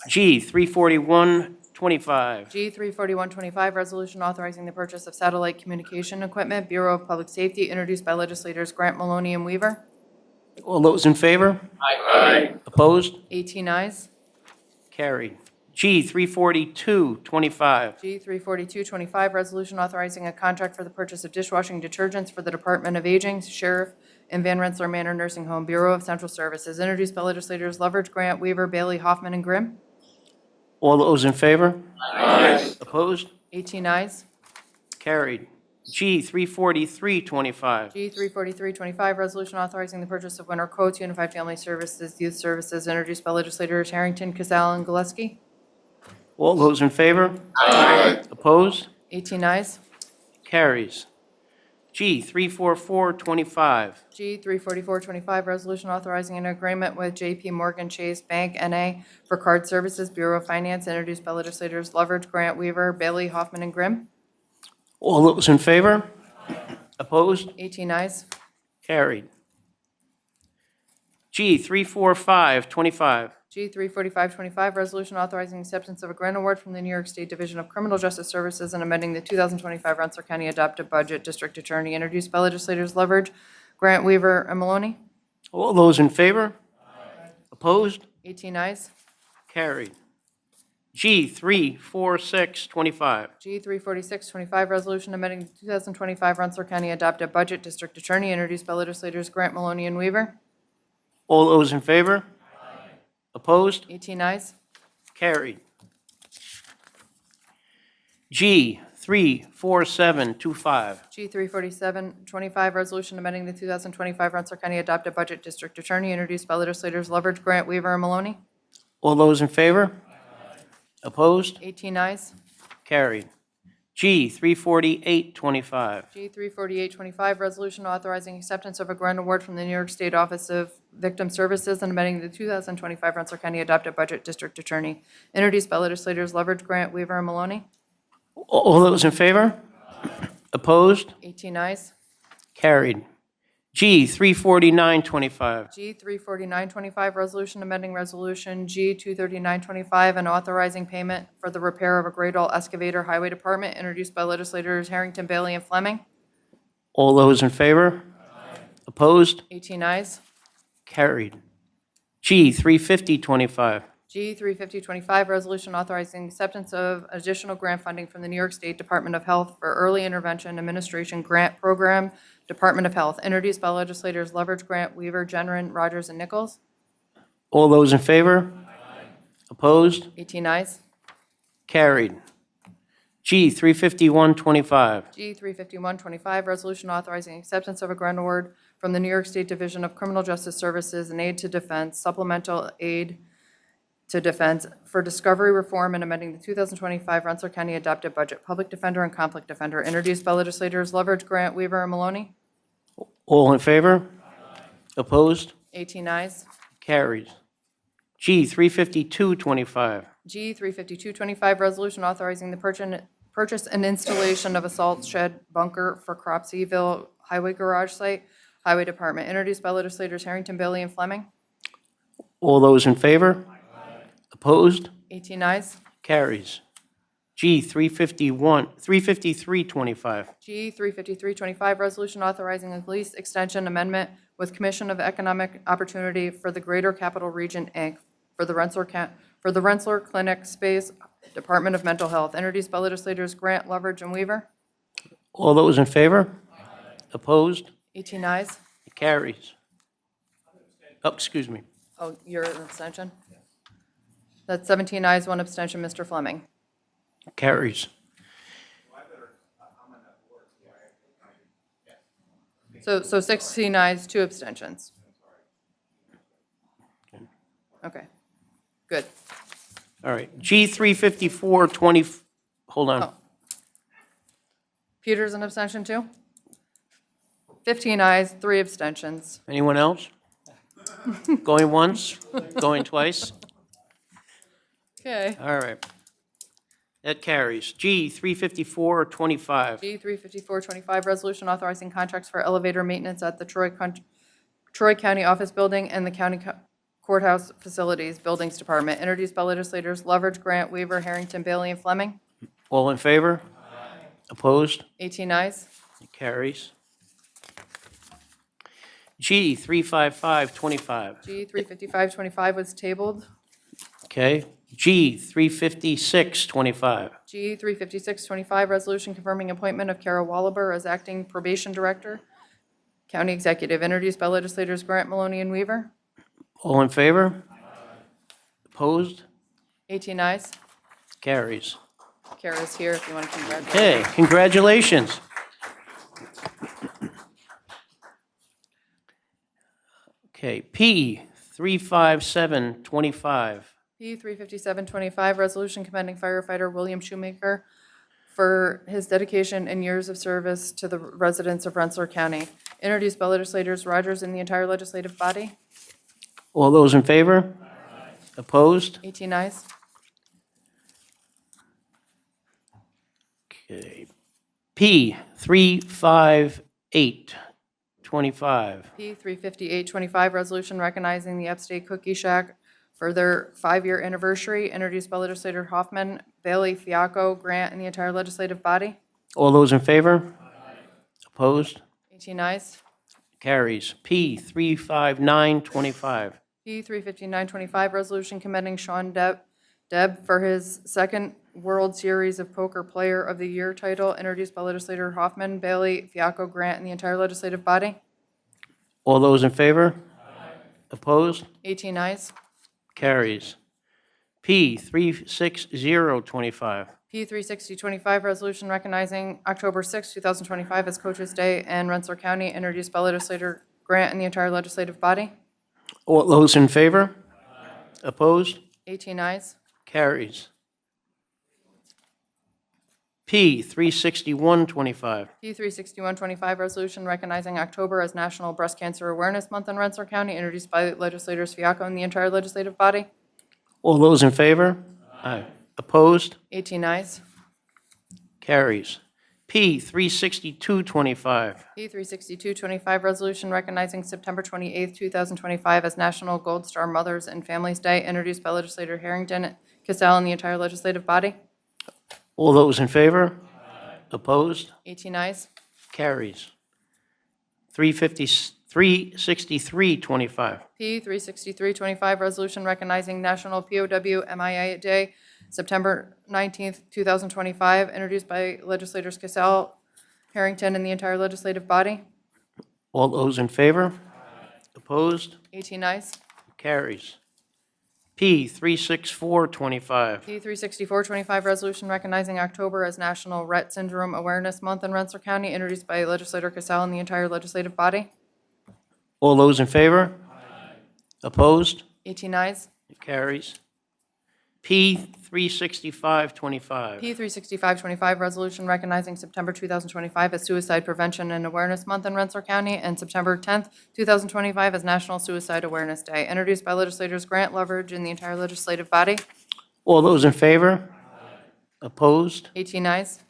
G 34125. G 34125, resolution authorizing the purchase of satellite communication equipment, Bureau of Public Safety, introduced by legislators Grant, Maloney, and Weaver. All those in favor? Aye. Opposed? 18 ayes. Carried. G 34225. G 34225, resolution authorizing a contract for the purchase of dishwashing detergents for the Department of Aging, Sheriff, and Van Rensselaer Manor Nursing Home, Bureau of Central Services, introduced by legislators Loveridge, Grant, Weaver, Bailey, Hoffman, and Grimm. All those in favor? Aye. Opposed? 18 ayes. Carried. G 34325. G 34325, resolution authorizing the purchase of winter coats, Unified Family Services, Youth Services, introduced by legislators Harrington, Casal, and Gillespie. All those in favor? Aye. Opposed? 18 ayes. Carries. G 34425. G 34425, resolution authorizing an agreement with J.P. Morgan Chase Bank, N.A. for card services, Bureau of Finance, introduced by legislators Loveridge, Grant, Weaver, Bailey, Hoffman, and Grimm. All those in favor? Opposed? 18 ayes. Carried. G 34525. G 34525, resolution authorizing acceptance of a grant award from the New York State Division of Criminal Justice Services and amending the 2025 Rensselaer County Adopted Budget, District Attorney, introduced by legislators Loveridge, Grant, Weaver, and Maloney. All those in favor? Opposed? 18 ayes. Carried. G 34625. G 34625, resolution amending the 2025 Rensselaer County Adopted Budget, District Attorney, introduced by legislators Grant, Maloney, and Weaver. All those in favor? Opposed? 18 ayes. Carried. G 34725. G 34725, resolution amending the 2025 Rensselaer County Adopted Budget, District Attorney, introduced by legislators Loveridge, Grant, Weaver, and Maloney. All those in favor? Opposed? 18 ayes. Carried. G 34825. G 34825, resolution authorizing acceptance of a grant award from the New York State Office of Victim Services and amending the 2025 Rensselaer County Adopted Budget, District Attorney, introduced by legislators Loveridge, Grant, Weaver, and Maloney. All those in favor? Opposed? 18 ayes. Carried. G 34925. G 34925, resolution amending resolution G 23925 and authorizing payment for the repair of a Gradle excavator, Highway Department, introduced by legislators Harrington, Bailey, and Fleming. All those in favor? Opposed? 18 ayes. Carried. G 35025. G 35025, resolution authorizing acceptance of additional grant funding from the New York State Department of Health for Early Intervention Administration Grant Program, Department of Health, introduced by legislators Loveridge, Grant, Weaver, Generin, Rogers, and Nichols. All those in favor? Opposed? 18 ayes. Carried. G 35125. G 35125, resolution authorizing acceptance of a grant award from the New York State Division of Criminal Justice Services and Aid to Defense, supplemental aid to defense for discovery reform and amending the 2025 Rensselaer County Adopted Budget, Public Defender and Conflict Defender, introduced by legislators Loveridge, Grant, Weaver, and Maloney. All in favor? Opposed? 18 ayes. Carries. G 35225. G 35225, resolution authorizing the purchase and installation of a salt shed bunker for Cropseyville Highway Garage Site, Highway Department, introduced by legislators Harrington, Bailey, and Fleming. All those in favor? Opposed? 18 ayes. Carries. G 35325. G 35325, resolution authorizing a lease extension amendment with Commission of Economic Opportunity for the Greater Capital Region, Inc., for the Rensselaer Clinic Space, Department of Mental Health, introduced by legislators Grant, Loveridge, and Weaver. All those in favor? Opposed? 18 ayes. It carries. Oh, excuse me. Oh, you're an abstention? That's 17 ayes, 1 abstention, Mr. Fleming. Carries. So 16 ayes, 2 abstentions. Okay, good. All right. G 35420. Hold on. Oh. Peter's an abstention too? 15 ayes, 3 abstentions. Anyone else? Going once, going twice? Okay. All right. That carries. G, 354-25. G 35425, resolution authorizing contracts for elevator maintenance at the Troy County Office Building and the County Courthouse Facilities Buildings Department, introduced by legislators Loveridge, Grant, Weaver, Harrington, Bailey, and Fleming. All in favor? Opposed? 18 ayes. It carries. G, 355-25. G 35525 was tabled. Okay. G, 356-25. G 35625, resolution confirming appointment of Kara Wallaber as acting probation director, county executive, introduced by legislators Grant, Maloney, and Weaver. All in favor? Opposed? 18 ayes. Carries. Kara's here if you want to congratulate. Okay, congratulations. Okay, P, 357-25. P 35725, resolution commending firefighter William Shoemaker for his dedication and years of service to the residents of Rensselaer County, introduced by legislators Rogers and the entire legislative body. All those in favor? Opposed? 18 ayes. Okay. P, 358-25. P 35825, resolution recognizing the Upstate Cookie Shack for their 5-year anniversary, introduced by legislator Hoffman, Bailey, Fiaco, Grant, and the entire legislative body. All those in favor? Opposed? 18 ayes. Carries. P, 359-25. P 35925, resolution commending Sean Deb for his second World Series of Poker Player of the Year title, introduced by legislator Hoffman, Bailey, Fiaco, Grant, and the entire legislative body. All those in favor? Opposed? 18 ayes. Carries. P, 360-25. P 36025, resolution recognizing October 6, 2025 as Coaches Day in Rensselaer County, introduced by legislator Grant and the entire legislative body. All those in favor? Opposed? 18 ayes. Carries. P, 361-25. P 36125, resolution recognizing October as National Breast Cancer Awareness Month in Rensselaer County, introduced by legislators Fiaco and the entire legislative body. All those in favor? Aye. Opposed? 18 ayes. Carries. P, 362-25. P 36225, resolution recognizing September 28, 2025 as National Gold Star Mothers and Families Day, introduced by legislator Harrington, Cassell, and the entire legislative body. All those in favor? Opposed? 18 ayes. Carries. 363-25. P 36325, resolution recognizing National POW MIA Day, September 19th, 2025, introduced by legislators Cassell, Harrington, and the entire legislative body. All those in favor? Opposed? 18 ayes. Carries. P, 364-25. P 36425, resolution recognizing October as National Rett Syndrome Awareness Month in Rensselaer County, introduced by legislator Cassell and the entire legislative body. All those in favor? Opposed? 18 ayes. It carries. P, 365-25. P 36525, resolution recognizing September 2025 as Suicide Prevention and Awareness Month in Rensselaer County, and September 10th, 2025 as National Suicide Awareness Day, introduced by legislators Grant, Loveridge, and the entire legislative body. All those in favor? Opposed? 18 ayes.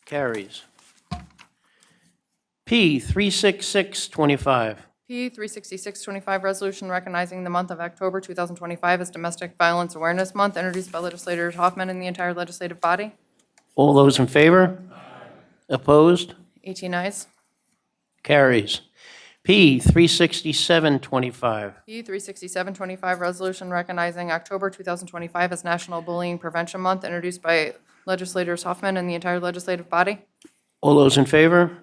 Carries. P, 366-25. P 36625, resolution recognizing the month of October 2025 as Domestic Violence Awareness Month, introduced by legislators Hoffman and the entire legislative body. All those in favor? Opposed? 18 ayes. Carries. P, 367-25. P 36725, resolution recognizing October 2025 as National Bullying Prevention Month, introduced by legislators Hoffman and the entire legislative body. All those in favor?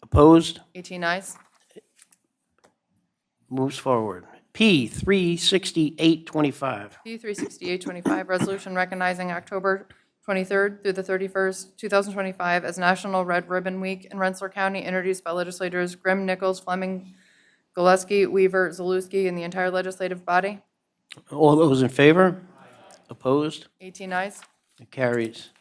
Opposed? 18 ayes. Moves forward. P, 368-25. P 36825, resolution recognizing October 23rd through the 31st, 2025 as National Red Ribbon Week in Rensselaer County, introduced by legislators Grimm, Nichols, Fleming, Gillespie, Weaver, Zalewski, and the entire legislative body. All those in favor? Opposed? 18 ayes. It carries.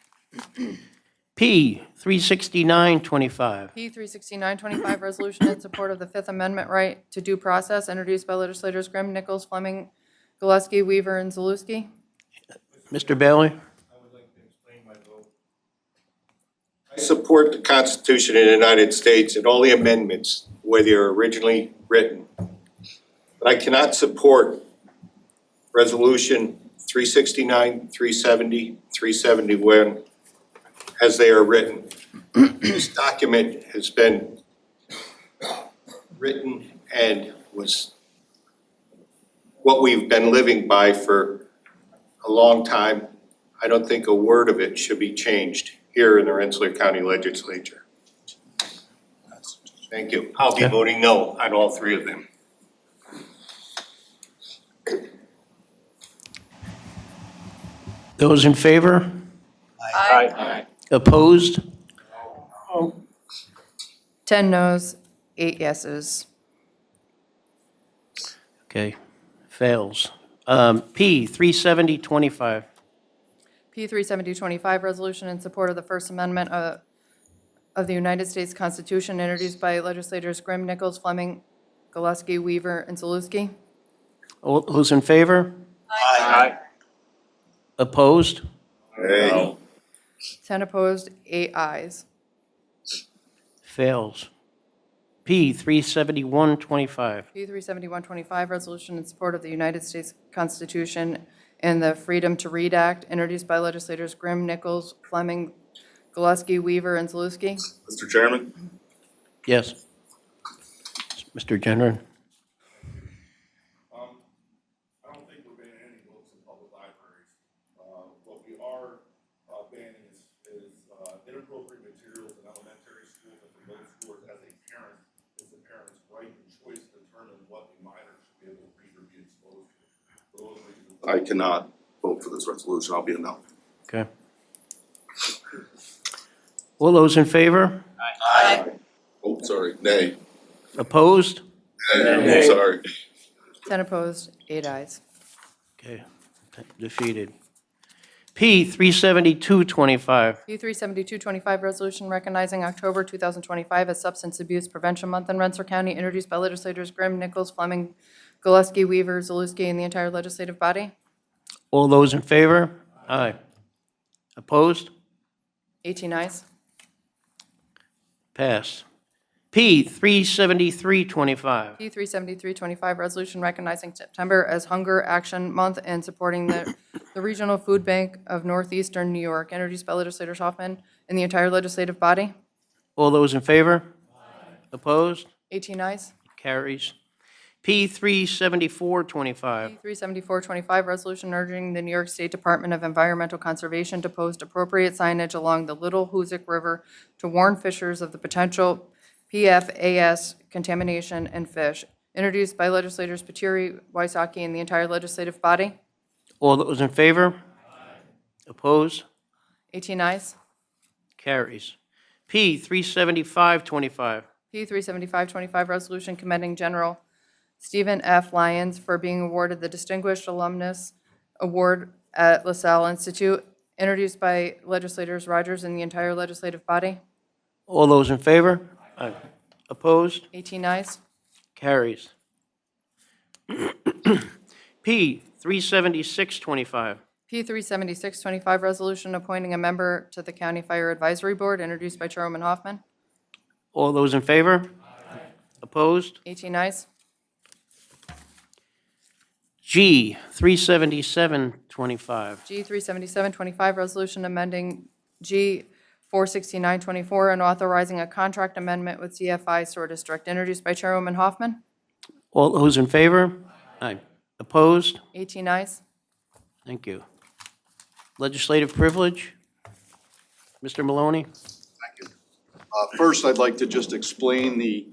P, 36925. P 36925, resolution in support of the Fifth Amendment right to due process, introduced by legislators Grimm, Nichols, Fleming, Gillespie, Weaver, and Zaluski. Mr. Bailey? I support the Constitution of the United States and all the amendments, the way they were originally written. But I cannot support Resolution 369, 370, 371 as they are written. This document has been written and was what we've been living by for a long time. I don't think a word of it should be changed here in the Rensselaer County Legislature. Thank you. I'll be voting no on all three of them. Those in favor? Aye. Opposed? 10 noes, 8 yeses. Okay, fails. P 37025. P 37025, resolution in support of the First Amendment of the United States Constitution, introduced by legislators Grimm, Nichols, Fleming, Gillespie, Weaver, and Zaluski. All those in favor? Aye. Opposed? Aye. 10 opposed, 8 ayes. Fails. P 37125. P 37125, resolution in support of the United States Constitution and the Freedom to Read Act, introduced by legislators Grimm, Nichols, Fleming, Gillespie, Weaver, and Zaluski. Mr. Chairman? Yes. Mr. Gendron? I don't think we're banning any books in public libraries. What we are banning is inappropriate materials in elementary schools and for middle schoolers. As a parent, it's the parent's right and choice to determine what a minor should be able to read or be exposed to. For those reasons, I cannot vote for this resolution. I'll be a no. Okay. All those in favor? Aye. Oh, sorry, nay. Opposed? Nay. Sorry. 10 opposed, 8 ayes. Okay, defeated. P 37225. P 37225, resolution recognizing October 2025 as Substance Abuse Prevention Month in Rensselaer County, introduced by legislators Grimm, Nichols, Fleming, Gillespie, Weaver, Zaluski, and the entire legislative body. All those in favor? Aye. Opposed? 18 ayes. Passed. P 37325. P 37325, resolution recognizing September as Hunger Action Month and supporting the Regional Food Bank of Northeastern New York, introduced by legislators Hoffman and the entire legislative body. All those in favor? Opposed? 18 ayes. Carries. P 37425. P 37425, resolution urging the New York State Department of Environmental Conservation to post appropriate signage along the Little Hoosick River to warn fishers of the potential PFAS contamination in fish, introduced by legislators Patiri, Wysocki, and the entire legislative body. All those in favor? Opposed? 18 ayes. Carries. P 37525. P 37525, resolution commending General Stephen F. Lyons for being awarded the Distinguished Alumnus Award at LaSalle Institute, introduced by legislators Rogers and the entire legislative body. All those in favor? Aye. Opposed? 18 ayes. Carries. P 37625. P 37625, resolution appointing a member to the County Fire Advisory Board, introduced by Chairwoman Hoffman. All those in favor? Opposed? 18 ayes. G 37725. G 37725, resolution amending G 46924 and authorizing a contract amendment with CFI Sewer District, introduced by Chairwoman Hoffman. All those in favor? Aye. Opposed? 18 ayes. Thank you. Legislative privilege? Mr. Maloney? First, I'd like to just explain the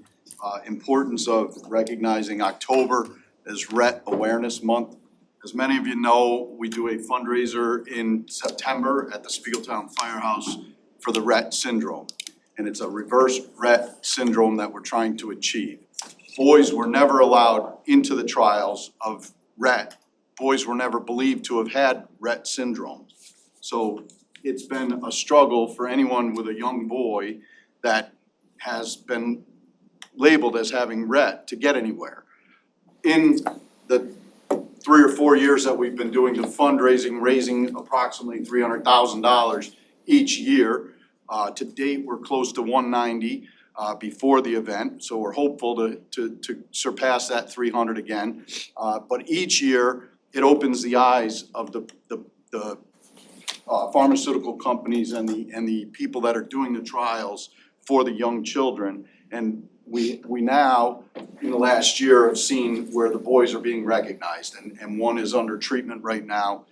importance of recognizing October as Rett Awareness Month. As many of you know, we do a fundraiser in September at the Spiegeltown Firehouse for the Rett syndrome. And it's a reverse Rett syndrome that we're trying to achieve. Boys were never allowed into the trials of Rett. Boys were never believed to have had Rett syndrome. So it's been a struggle for anyone with a young boy that has been labeled as having Rett to get anywhere. In the 3 or 4 years that we've been doing the fundraising, raising approximately $300,000 each year. To date, we're close to 190 before the event, so we're hopeful to surpass that 300 again. But each year, it opens the eyes of the pharmaceutical companies and the people that are doing the trials for the young children. And we now, in the last year, have seen where the boys are being recognized, and one is under treatment right now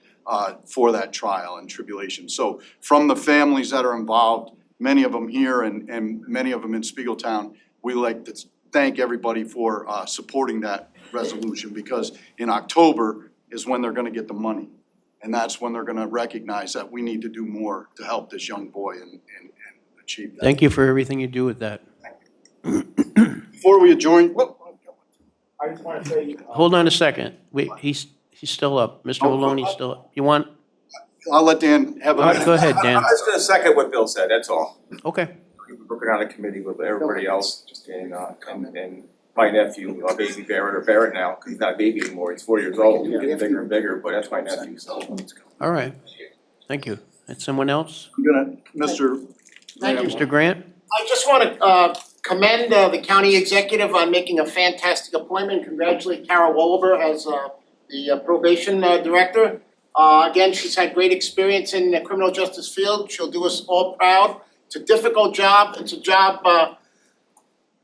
for that trial and tribulation. So from the families that are involved, many of them here and many of them in Spiegeltown, we like to thank everybody for supporting that resolution, because in October is when they're gonna get the money. And that's when they're gonna recognize that we need to do more to help this young boy and achieve that. Thank you for everything you do with that. Before we adjourn, I just wanna say. Hold on a second. Wait, he's still up. Mr. Maloney's still up. You want? I'll let Dan have All right, go ahead, Dan. I'm just gonna second what Bill said, that's all. Okay. Working on a committee with everybody else, just and my nephew, baby Barrett now, 'cause he's not a baby anymore, he's 4 years old, he's getting bigger and bigger, but that's my nephew, so. All right. Thank you. And someone else? I'm gonna, Mr. Thank you. Mr. Grant? I just want to commend the county executive on making a fantastic appointment. Congratulate Kara Wolver as the probation director. Again, she's had great experience in the criminal justice field. She'll do us all proud. It's a difficult job. It's a job,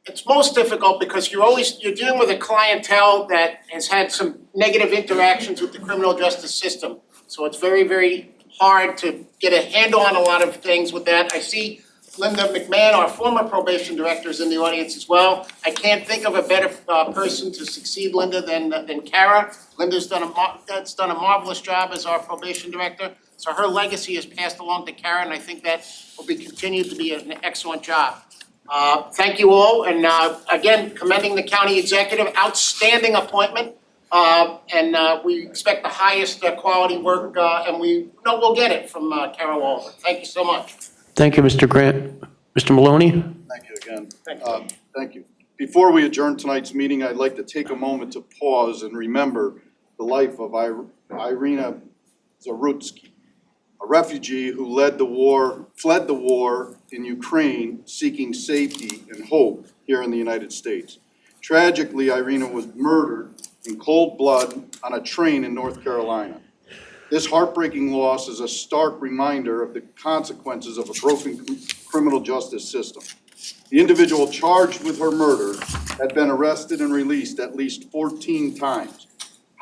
it's most difficult because you're dealing with a clientele that has had some negative interactions with the criminal justice system. So it's very, very hard to get a handle on a lot of things with that. I see Linda McMahon, our former probation director, is in the audience as well. I can't think of a better person to succeed Linda than Kara. Linda's done a marvelous job as our probation director. So her legacy is passed along to Kara, and I think that will be continued to be an excellent job. Thank you all, and again, commending the county executive, outstanding appointment. And we expect the highest quality work, and we know we'll get it from Kara Wolver. Thank you so much. Thank you, Mr. Grant. Mr. Maloney? Thank you again. Thank you. Before we adjourn tonight's meeting, I'd like to take a moment to pause and remember the life of Irina Zarutsky, a refugee who fled the war in Ukraine, seeking safety and hope here in the United States. Tragically, Irina was murdered in cold blood on a train in North Carolina. This heartbreaking loss is a stark reminder of the consequences of a broken criminal justice system. The individual charged with her murder had been arrested and released at least 14 times,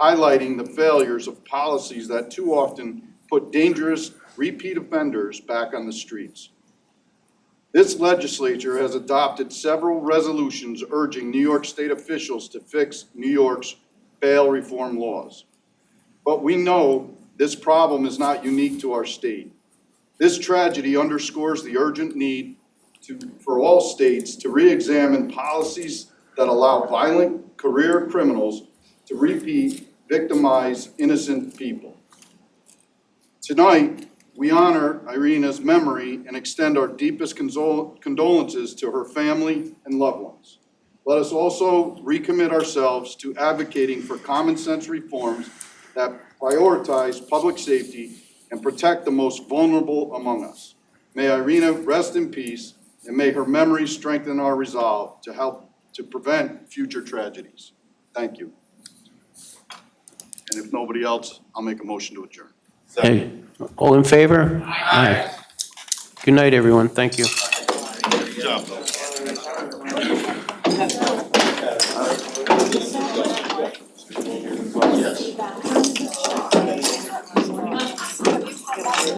highlighting the failures of policies that too often put dangerous repeat offenders back on the streets. This legislature has adopted several resolutions urging New York State officials to fix New York's bail reform laws. But we know this problem is not unique to our state. This tragedy underscores the urgent need for all states to re-examine policies that allow violent career criminals to repeat, victimize innocent people. Tonight, we honor Irina's memory and extend our deepest condolences to her family and loved ones. Let us also recommit ourselves to advocating for common sense reforms that prioritize public safety and protect the most vulnerable among us. May Irina rest in peace, and may her memory strengthen our resolve to help to prevent future tragedies. Thank you. And if nobody else, I'll make a motion to adjourn. Hey, all in favor? Aye. Good night, everyone. Thank you. Good job, though.